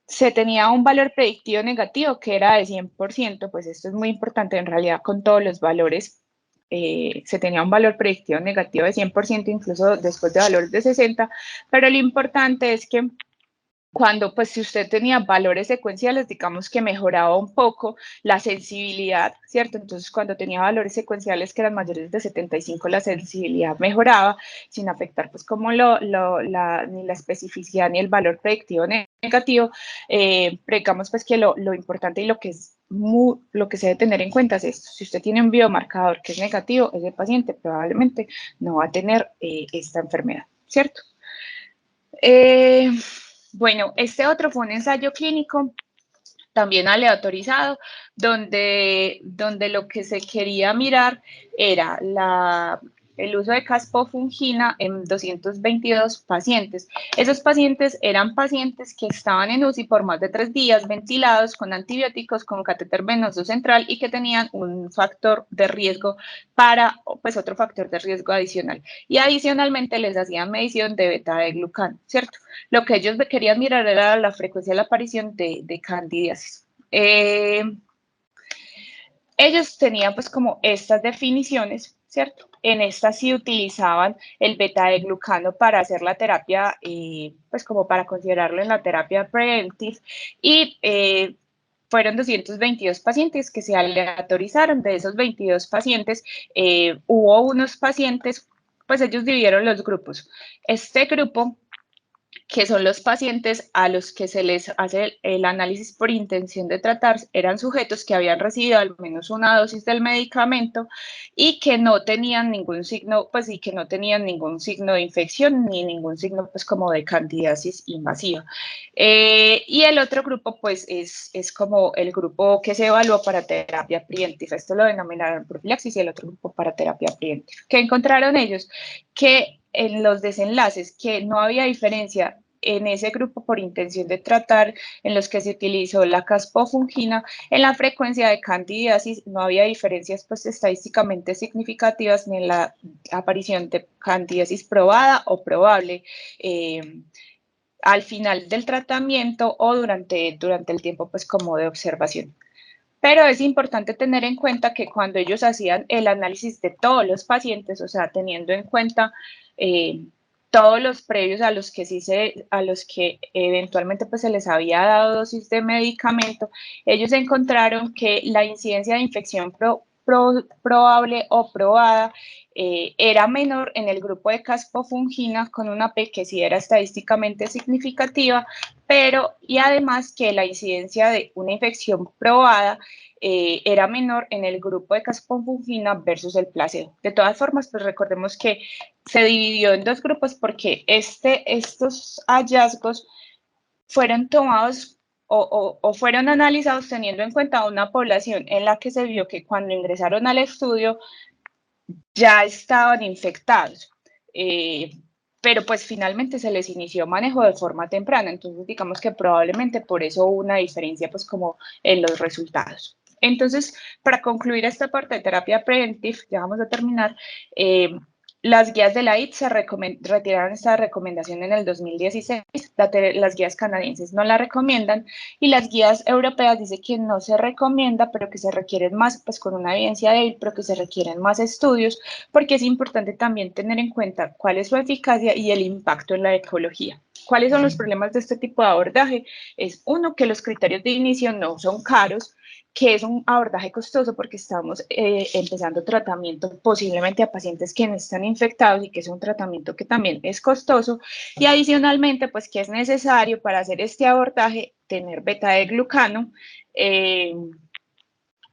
se tenía un valor predictivo negativo que era de 100%, pues esto es muy importante en realidad con todos los valores. Se tenía un valor predictivo negativo de 100%, incluso después de valores de 60, pero lo importante es que cuando, pues, si usted tenía valores secuenciales, digamos que mejoraba un poco la sensibilidad, ¿cierto? Entonces, cuando tenía valores secuenciales que eran mayores de 75, la sensibilidad mejoraba sin afectar, pues, como ni la especificidad ni el valor predictivo negativo. Pero digamos, pues, que lo importante y lo que es lo que se debe tener en cuenta es esto. Si usted tiene un biomarcador que es negativo, ese paciente probablemente no va a tener esta enfermedad, ¿cierto? Bueno, este otro fue un ensayo clínico también aleatorizado, donde lo que se quería mirar era el uso de caspofungina en 222 pacientes. Esos pacientes eran pacientes que estaban en UCI por más de 3 días, ventilados con antibióticos, con catéter venoso central y que tenían un factor de riesgo para, pues otro factor de riesgo adicional. Y adicionalmente les hacían medición de beta-glucano, ¿cierto? Lo que ellos querían mirar era la frecuencia de la aparición de candidiasis. Ellos tenían pues como estas definiciones, ¿cierto? En estas sí utilizaban el beta-glucano para hacer la terapia, pues como para considerarlo en la terapia preventive y fueron 222 pacientes que se aleatorizaron. De esos 22 pacientes, hubo unos pacientes, pues ellos dividieron los grupos. Este grupo que son los pacientes a los que se les hace el análisis por intención de tratar, eran sujetos que habían recibido al menos una dosis del medicamento y que no tenían ningún signo, pues y que no tenían ningún signo de infección ni ningún signo pues como de candidiasis invasiva. Y el otro grupo pues es como el grupo que se evaluó para terapia preventiva. Esto lo denominaron profilaxis y el otro grupo para terapia preventiva. ¿Qué encontraron ellos? Que en los desenlaces, que no había diferencia en ese grupo por intención de tratar en los que se utilizó la caspofungina, en la frecuencia de candidiasis no había diferencias pues estadísticamente significativas ni en la aparición de candidiasis probada o probable al final del tratamiento o durante el tiempo pues como de observación. Pero es importante tener en cuenta que cuando ellos hacían el análisis de todos los pacientes, o sea, teniendo en cuenta todos los previos a los que eventualmente pues se les había dado dosis de medicamento, ellos encontraron que la incidencia de infección probable o probada era menor en el grupo de caspofungina con una P que sí era estadísticamente significativa, pero y además que la incidencia de una infección probada era menor en el grupo de caspofungina versus el placebo. De todas formas, pues recordemos que se dividió en dos grupos porque estos hallazgos fueron tomados o fueron analizados teniendo en cuenta una población en la que se vio que cuando ingresaron al estudio ya estaban infectados. Pero pues finalmente se les inició manejo de forma temprana, entonces digamos que probablemente por eso hubo una diferencia pues como en los resultados. Entonces, para concluir esta parte de terapia preventiva, ya vamos a terminar, las guías de la IT retiraron esta recomendación en el 2016, las guías canadienses no la recomiendan y las guías europeas dicen que no se recomienda, pero que se requieren más, pues con una evidencia débil, pero que se requieren más estudios, porque es importante también tener en cuenta cuál es su eficacia y el impacto en la ecología. ¿Cuáles son los problemas de este tipo de abordaje? Es uno, que los criterios de inicio no son caros, que es un abordaje costoso porque estamos empezando tratamiento posiblemente a pacientes que no están infectados y que es un tratamiento que también es costoso y adicionalmente pues que es necesario para hacer este abordaje tener beta-glucano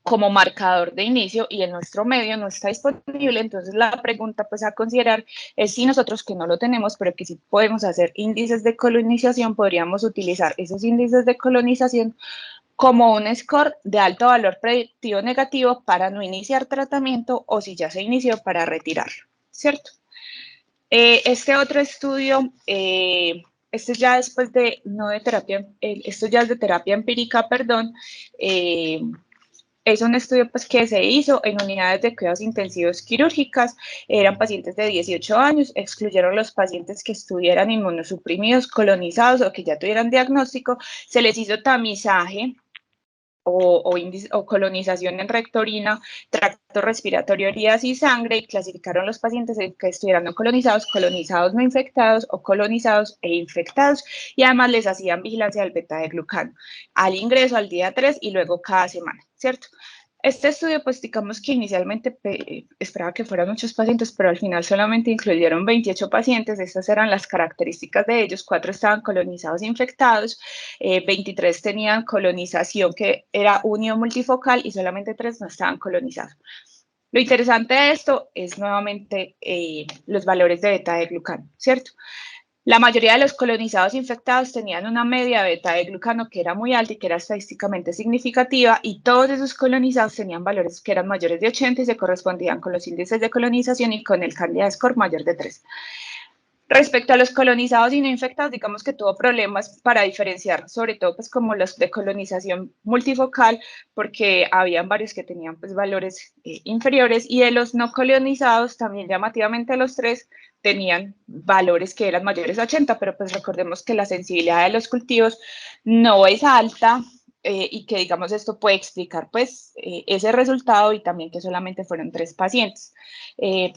como marcador de inicio y en nuestro medio no está disponible, entonces la pregunta pues a considerar es si nosotros que no lo tenemos, pero que sí podemos hacer índices de colonización, podríamos utilizar esos índices de colonización como un score de alto valor predictivo negativo para no iniciar tratamiento o si ya se inició para retirarlo, ¿cierto? Este otro estudio, este ya después de, no de terapia, esto ya es de terapia empírica, perdón, es un estudio pues, que se hizo en unidades de cuidados intensivos quirúrgicas, eran pacientes de 18 años, excluyeron los pacientes que estuvieran inmunosuprimidos, colonizados o que ya tuvieran diagnóstico, se les hizo tamizaje o colonización en rectorina, tracto respiratorio, heridas y sangre, y clasificaron los pacientes en que estuvieran no colonizados, colonizados no infectados o colonizados e infectados, y además les hacían vigilancia del beta de glucano al ingreso al día 3 y luego cada semana, ¿cierto? Este estudio, pues digamos que inicialmente esperaba que fueran muchos pacientes, pero al final solamente incluyeron 28 pacientes. Estas eran las características de ellos. 4 estaban colonizados infectados, 23 tenían colonización que era unio multifocal y solamente 3 no estaban colonizados. Lo interesante de esto es nuevamente los valores de beta de glucano, ¿cierto? La mayoría de los colonizados infectados tenían una media beta de glucano que era muy alta y que era estadísticamente significativa, y todos esos colonizados tenían valores que eran mayores de 80 y se correspondían con los índices de colonización y con el Candida score mayor de 3. Respecto a los colonizados y no infectados, digamos que tuvo problemas para diferenciar, sobre todo pues como los de colonización multifocal, porque habían varios que tenían pues valores inferiores, y de los no colonizados, también llamativamente los 3, tenían valores que eran mayores a 80, pero pues recordemos que la sensibilidad de los cultivos no es alta, y que digamos esto puede explicar pues ese resultado y también que solamente fueron 3 pacientes.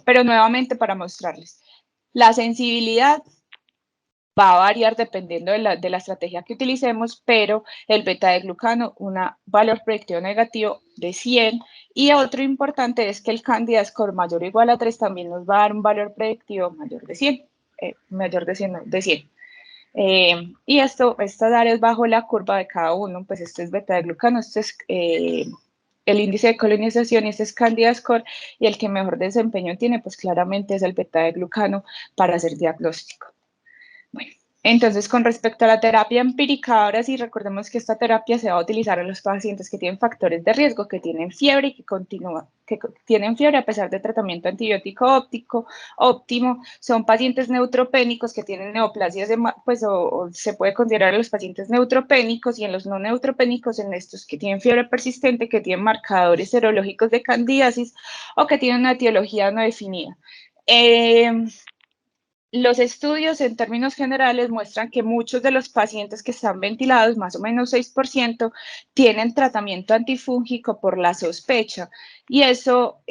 Pero nuevamente para mostrarles. La sensibilidad va a variar dependiendo de la estrategia que utilicemos, pero el beta de glucano, un valor predictivo negativo de 100, y otro importante es que el Candida score mayor o igual a 3 también nos va a dar un valor predictivo mayor de 100, de 100. Y estas áreas bajo la curva de cada uno, pues este es beta de glucano, este es el índice de colonización y este es Candida score, y el que mejor desempeño tiene, pues claramente es el beta de glucano para hacer diagnóstico. Bueno, entonces con respecto a la terapia empírica, ahora sí recordemos que esta terapia se va a utilizar en los pacientes que tienen factores de riesgo, que tienen fiebre y que tienen fiebre a pesar de tratamiento antibiótico óptimo, son pacientes neutropénicos que tienen neoplasias, pues o se puede considerar a los pacientes neutropénicos, y en los no neutropénicos, en estos que tienen fiebre persistente, que tienen marcadores serológicos de candidiasis o que tienen una etiología no definida. Los estudios en términos generales muestran que muchos de los pacientes que están ventilados, más o menos 6%, tienen tratamiento antifúngico por la sospecha, y eso,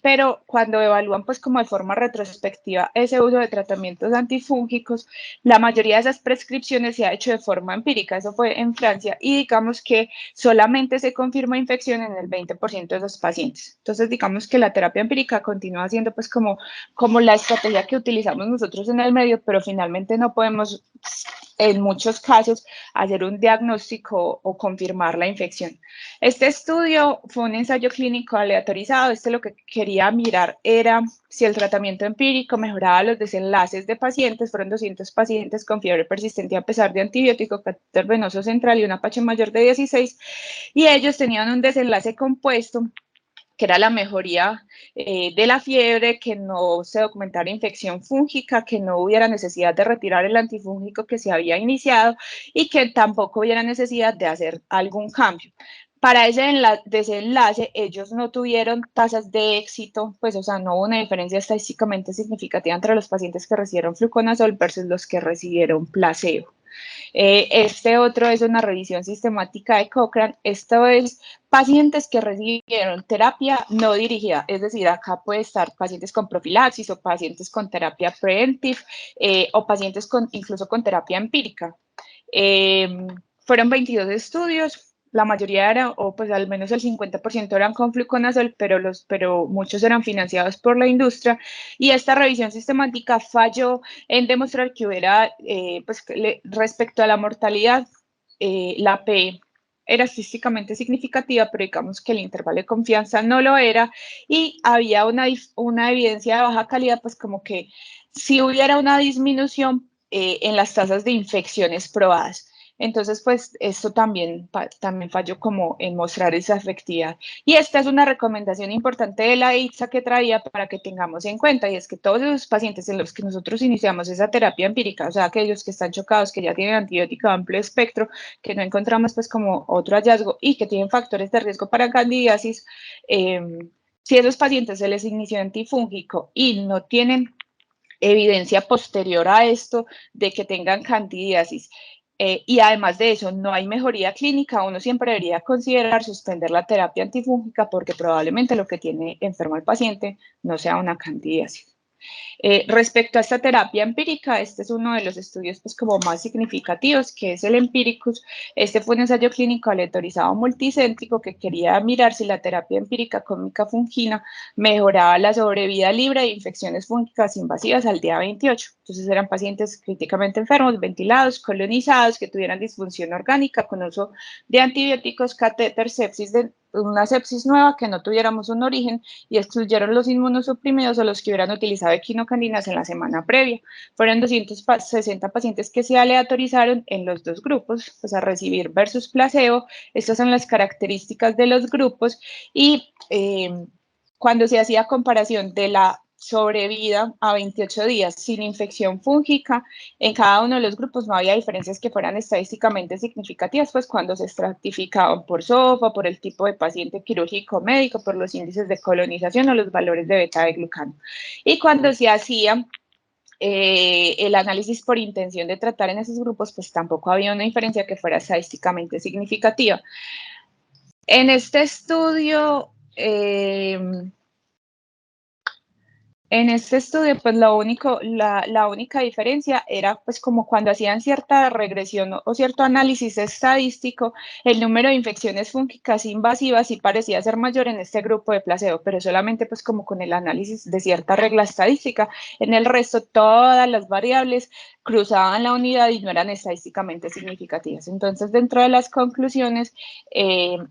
pero cuando evalúan pues como de forma retrospectiva ese uso de tratamientos antifúngicos, la mayoría de esas prescripciones se ha hecho de forma empírica. Eso fue en Francia, y digamos que solamente se confirma infección en el 20% de los pacientes. Entonces digamos que la terapia empírica continúa siendo pues como la estrategia que utilizamos nosotros en el medio, pero finalmente no podemos, en muchos casos, hacer un diagnóstico o confirmar la infección. Este estudio fue un ensayo clínico aleatorizado. Lo que quería mirar era si el tratamiento empírico mejoraba los desenlaces de pacientes. Fueron 200 pacientes con fiebre persistente a pesar de antibiótico, catéter venoso central y una pH mayor de 16, y ellos tenían un desenlace compuesto que era la mejoría de la fiebre, que no se documentara infección fúngica, que no hubiera necesidad de retirar el antifúngico que se había iniciado y que tampoco hubiera necesidad de hacer algún cambio. Para ese desenlace, ellos no tuvieron tasas de éxito, pues, o sea, no hubo una diferencia estadísticamente significativa entre los pacientes que recibieron fluconazol versus los que recibieron placebo. Este otro es una revisión sistemática de Cochrane. Esto es pacientes que recibieron terapia no dirigida, es decir, acá puede estar pacientes con profilaxis o pacientes con terapia preventive, o pacientes incluso con terapia empírica. Fueron 22 estudios. La mayoría eran, o pues al menos el 50% eran con fluconazol, pero muchos eran financiados por la industria, y esta revisión sistemática falló en demostrar que hubiera, pues respecto a la mortalidad, la P era estadísticamente significativa, pero digamos que el intervalo de confianza no lo era, y había una evidencia de baja calidad, pues como que si hubiera una disminución en las tasas de infecciones probadas. Entonces, pues esto también falló como en mostrar esa efectividad. Y esta es una recomendación importante de la ITSA que traía para que tengamos en cuenta, y es que todos los pacientes en los que nosotros iniciamos esa terapia empírica, o sea, aquellos que están chocados, que ya tienen antibiótico de amplio espectro, que no encontramos pues como otro hallazgo y que tienen factores de riesgo para candidiasis, si a esos pacientes se les inició antifúngico y no tienen evidencia posterior a esto de que tengan candidiasis, y además de eso no hay mejoría clínica, uno siempre debería considerar suspender la terapia antifúngica porque probablemente lo que tiene enfermo el paciente no sea una candidiasis. Respecto a esta terapia empírica, este es uno de los estudios pues como más significativos, que es el Empiricus. Este fue un ensayo clínico aleatorizado multicéntrico que quería mirar si la terapia empírica con micafungina mejoraba la sobrevida libre de infecciones fúngicas invasivas al día 28. Entonces eran pacientes críticamente enfermos, ventilados, colonizados, que tuvieran disfunción orgánica con uso de antibióticos, catéter, sepsis una sepsis nueva, que no tuviéramos un origen, y excluyeron los inmunosuprimidos o los que hubieran utilizado equinocandinas en la semana previa. Fueron 260 pacientes que se aleatorizaron en los dos grupos, pues a recibir versus placebo. Estas son las características de los grupos, y cuando se hacía comparación de la sobrevida a 28 días sin infección fúngica, en cada uno de los grupos no había diferencias que fueran estadísticamente significativas, pues cuando se estratificaban por SOFA, por el tipo de paciente quirúrgico médico, por los índices de colonización o los valores de beta de glucano. Y cuando se hacía el análisis por intención de tratar en esos grupos, pues tampoco había una diferencia que fuera estadísticamente significativa. En este estudio, pues la única diferencia era pues como cuando hacían cierta regresión o cierto análisis estadístico, el número de infecciones fúngicas invasivas sí parecía ser mayor en este grupo de placebo, pero solamente pues como con el análisis de cierta regla estadística. En el resto todas las variables cruzaban la unidad y no eran estadísticamente significativas. Entonces, dentro de las conclusiones,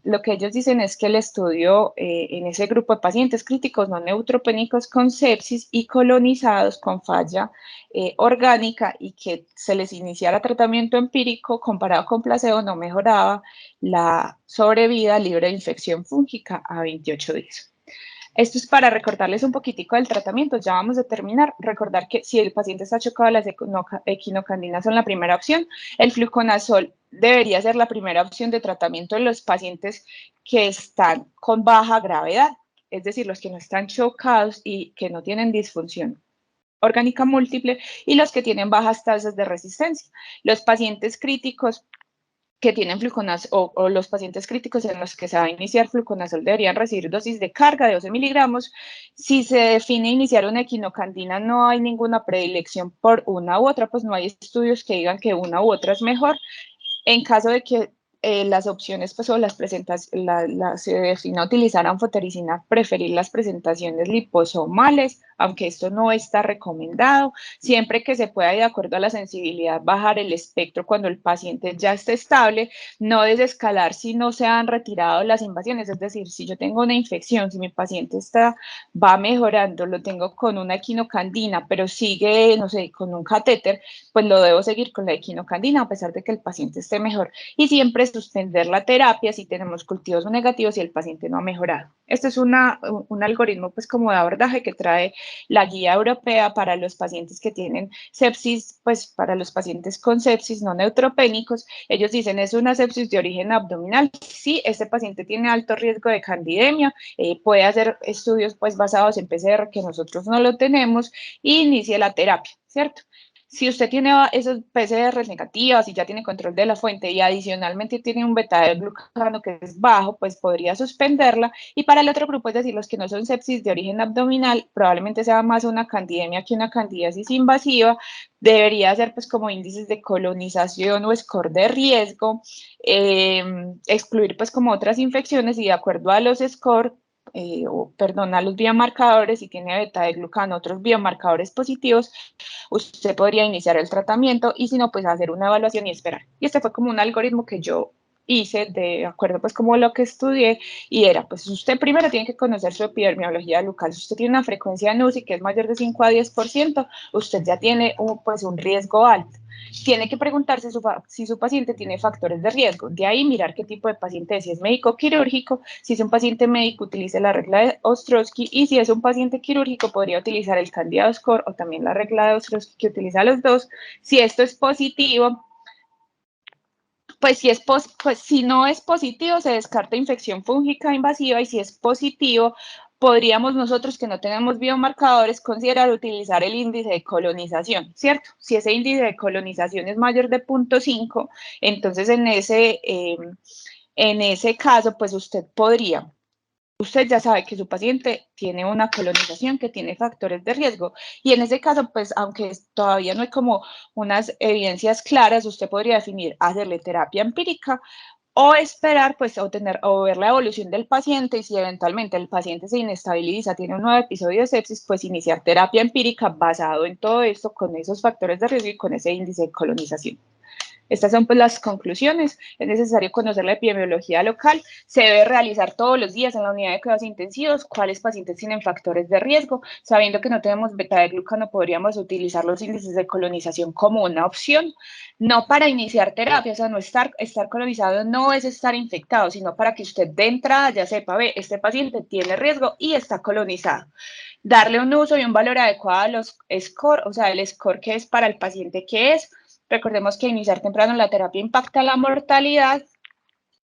lo que ellos dicen es que el estudio en ese grupo de pacientes críticos no neutropénicos con sepsis y colonizados con falla orgánica, y que se les iniciara tratamiento empírico comparado con placebo no mejoraba la sobrevida libre de infección fúngica a 28 días. Esto es para recordarles un poquitico del tratamiento. Ya vamos a terminar. Recordar que si el paciente está chocado, las equinocandinas son la primera opción. El fluconazol debería ser la primera opción de tratamiento en los pacientes que están con baja gravedad, es decir, los que no están chocados y que no tienen disfunción orgánica múltiple, y los que tienen bajas tasas de resistencia. Los pacientes críticos que tienen fluconazol, o los pacientes críticos en los que se va a iniciar fluconazol, deberían recibir dosis de carga de 12 miligramos. Si se define iniciar una equinocandina, no hay ninguna predilección por una u otra, pues no hay estudios que digan que una u otra es mejor. En caso de que las opciones pues, o las presentaciones, se defina utilizar anfotericina, preferir las presentaciones liposomales, aunque esto no está recomendado, siempre que se pueda, de acuerdo a la sensibilidad, bajar el espectro cuando el paciente ya esté estable, no desescalar si no se han retirado las invasiones, es decir, si yo tengo una infección, si mi paciente va mejorando, lo tengo con una equinocandina, pero sigue, no sé, con un catéter, pues lo debo seguir con la equinocandina a pesar de que el paciente esté mejor, y siempre suspender la terapia si tenemos cultivos negativos y el paciente no ha mejorado. Este es un algoritmo pues como de abordaje que trae la guía europea para los pacientes que tienen sepsis, pues para los pacientes con sepsis no neutropénicos. Ellos dicen, ¿es una sepsis de origen abdominal? Sí, este paciente tiene alto riesgo de candidemia, puede hacer estudios pues basados en PCR, que nosotros no lo tenemos, y inicie la terapia, ¿cierto? Si usted tiene esos PCR negativas y ya tiene control de la fuente y adicionalmente tiene un beta de glucano que es bajo, pues podría suspenderla. Y para el otro grupo, es decir, los que no son sepsis de origen abdominal, probablemente sea más una candidemia que una candidiasis invasiva, debería ser pues como índices de colonización o score de riesgo, excluir pues como otras infecciones, y de acuerdo a los scores, a los biomarcadores, si tiene beta de glucano, otros biomarcadores positivos, usted podría iniciar el tratamiento, y si no, pues hacer una evaluación y esperar. Y este fue como un algoritmo que yo hice de acuerdo pues como lo que estudié, y era pues usted primero tiene que conocer su epidemiología local. Si usted tiene una frecuencia en UCI que es mayor de 5 a 10%, usted ya tiene pues un riesgo alto. tiene que preguntarse si su paciente tiene factores de riesgo. De ahí mirar qué tipo de paciente es, si es médico quirúrgico, si es un paciente médico utilice la regla de Ostrowski, y si es un paciente quirúrgico podría utilizar el Candida Score o también la regla de Ostrowski, que utiliza los dos. Si esto es positivo, pues si no es positivo, se descarta infección fúngica invasiva, y si es positivo, podríamos nosotros, que no tenemos biomarcadores, considerar utilizar el índice de colonización, ¿cierto? Si ese índice de colonización es mayor de 0.5, entonces en ese caso, pues usted ya sabe que su paciente tiene una colonización que tiene factores de riesgo, y en ese caso, pues aunque todavía no hay como unas evidencias claras, usted podría definir hacerle terapia empírica o esperar, pues, o ver la evolución del paciente, y si eventualmente el paciente se inestabiliza, tiene un nuevo episodio de sepsis, pues iniciar terapia empírica basado en todo esto, con esos factores de riesgo y con ese índice de colonización. Estas son pues las conclusiones. Es necesario conocer la epidemiología local. Se debe realizar todos los días en la unidad de cuidados intensivos cuáles pacientes tienen factores de riesgo. Sabiendo que no tenemos beta de glucano, podríamos utilizar los índices de colonización como una opción, no para iniciar terapia. O sea, no estar colonizado no es estar infectado, sino para que usted de entrada ya sepa, ve, este paciente tiene riesgo y está colonizado. Darle un uso y un valor adecuado a los score, o sea, el score que es para el paciente que es. Recordemos que iniciar temprano la terapia impacta la mortalidad,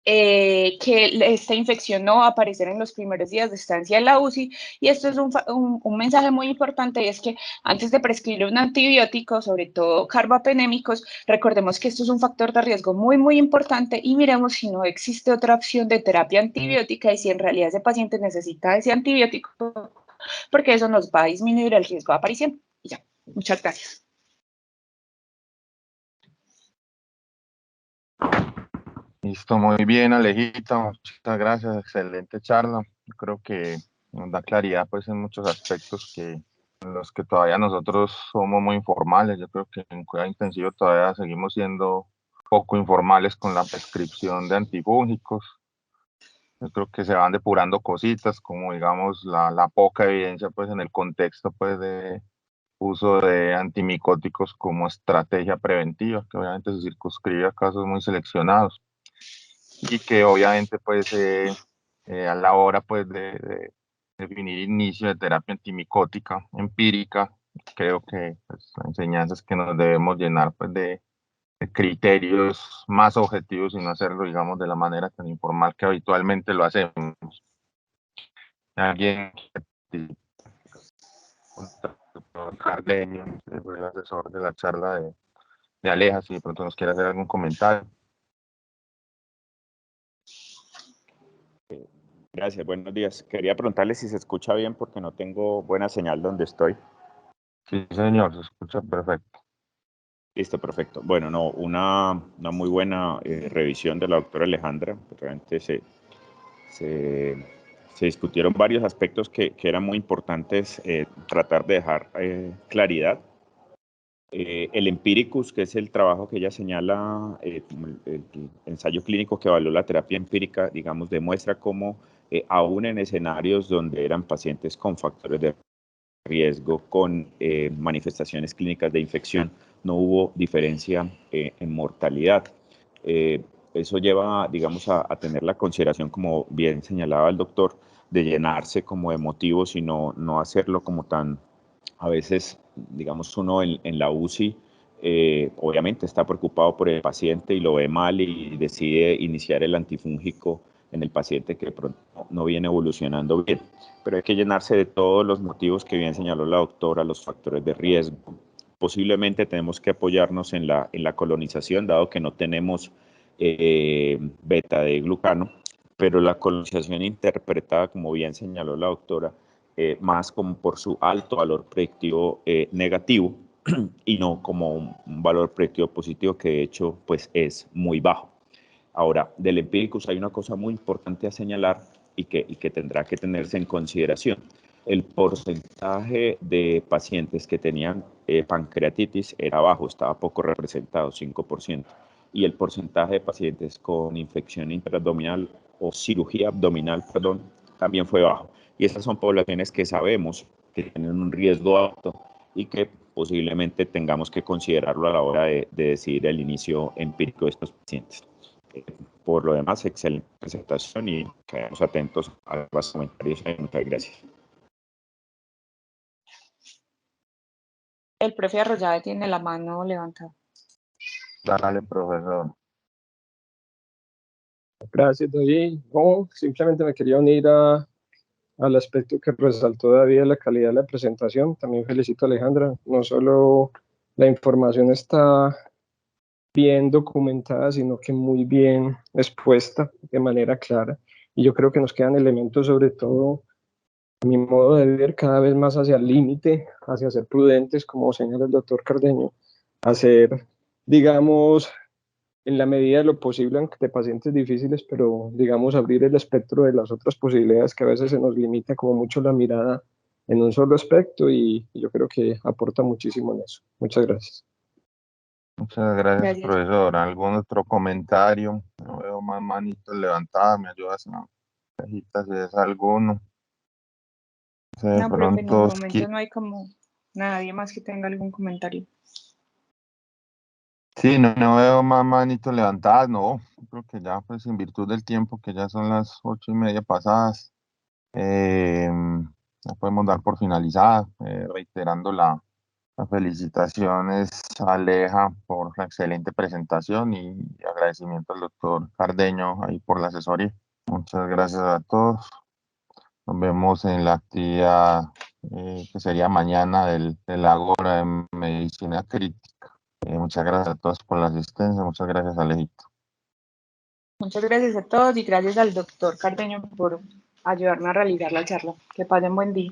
que esta infección no va a aparecer en los primeros días de estancia en la UCI, y esto es un mensaje muy importante, y es que antes de prescribir un antibiótico, sobre todo carbapenémicos, recordemos que esto es un factor de riesgo muy, muy importante, y miremos si no existe otra opción de terapia antibiótica y si en realidad ese paciente necesita ese antibiótico, porque eso nos va a disminuir el riesgo de aparición. Y ya, muchas gracias. Listo, muy bien, Alejita, muchas gracias, excelente charla. Yo creo que nos da claridad pues en muchos aspectos en los que todavía nosotros somos muy informales. Yo creo que en cuidado intensivo todavía seguimos siendo poco informales con la prescripción de antifúngicos. Yo creo que se van depurando cositas, como digamos la poca evidencia pues en el contexto pues de uso de antimicóticos como estrategia preventiva, que obviamente se circunscribe a casos muy seleccionados, y que obviamente pues a la hora pues de definir inicio de terapia antimicótica empírica, creo que pues, la enseñanza es que nos debemos llenar pues de criterios más objetivos y no hacerlo digamos de la manera tan informal que habitualmente lo hacemos. Alguien un doctor Cardenio, que fue el asesor de la charla de Aleja, si de pronto nos quiere hacer algún comentario. Gracias, buenos días. Quería preguntarle si se escucha bien porque no tengo buena señal donde estoy. Sí, señor, se escucha perfecto. Listo, perfecto. Bueno, no, una muy buena revisión de la doctora Alejandra. Realmente se discutieron varios aspectos que eran muy importantes tratar de dejar claridad. El Empiricus, que es el trabajo que ella señala, el ensayo clínico que evaluó la terapia empírica, digamos, demuestra cómo aún en escenarios donde eran pacientes con factores de riesgo, con manifestaciones clínicas de infección, no hubo diferencia en mortalidad. Eso lleva, digamos, a tener la consideración, como bien señalaba el doctor, de llenarse como de motivos y no hacerlo como tan, a veces, digamos, uno en la UCI, obviamente está preocupado por el paciente y lo ve mal y decide iniciar el antifúngico en el paciente que pronto no viene evolucionando bien. Pero hay que llenarse de todos los motivos que bien señaló la doctora, los factores de riesgo. Posiblemente tenemos que apoyarnos en la colonización, dado que no tenemos beta de glucano, pero la colonización interpretada, como bien señaló la doctora, más como por su alto valor predictivo negativo y no como un valor predictivo positivo, que de hecho pues es muy bajo. Ahora, del Empiricus hay una cosa muy importante a señalar y que tendrá que tenerse en consideración. El porcentaje de pacientes que tenían pancreatitis era bajo, estaba poco representado, 5%. Y el porcentaje de pacientes con infección intraabdominal o cirugía abdominal, perdón, también fue bajo. Y esas son poblaciones que sabemos que tienen un riesgo alto y que posiblemente tengamos que considerarlo a la hora de decidir el inicio empírico de estos pacientes. Por lo demás, excelente presentación y quedamos atentos a los comentarios. Muchas gracias. El profe Arroyave tiene la mano levantada. Dale, profesor. Gracias, David. No, simplemente me quería unir al aspecto que resaltó David de la calidad de la presentación. También felicito a Alejandra. No solo la información está bien documentada, sino que muy bien expuesta de manera clara. Y yo creo que nos quedan elementos, sobre todo, a mi modo de ver, cada vez más hacia el límite, hacia ser prudentes, como señala el doctor Cardeño, hacer, digamos, en la medida de lo posible de pacientes difíciles, pero digamos abrir el espectro de las otras posibilidades que a veces se nos limita como mucho la mirada en un solo aspecto y yo creo que aporta muchísimo en eso. Muchas gracias. Muchas gracias, Gracias. profesor. ¿Algún otro comentario? No veo más manitos levantadas. ¿Me ayudas a cajita si es alguno? De No, profe, en el pronto, momento no hay como nadie más que tenga algún comentario. sí, no veo más manitos levantadas, no. Creo que ya, pues, en virtud del tiempo, que ya son las 8:30 pasadas, ya podemos dar por finalizada, reiterando las felicitaciones a Aleja por la excelente presentación y agradecimiento al doctor Cardeño ahí por la asesoría. Muchas gracias a todos. Nos vemos en la actividad que sería mañana del Ágora de Medicina Crítica. Muchas gracias a todos por la asistencia. Muchas gracias, Alejito. Muchas gracias a todos y gracias al doctor Cardeño por ayudarme a realizar la charla. Que pasen buen día.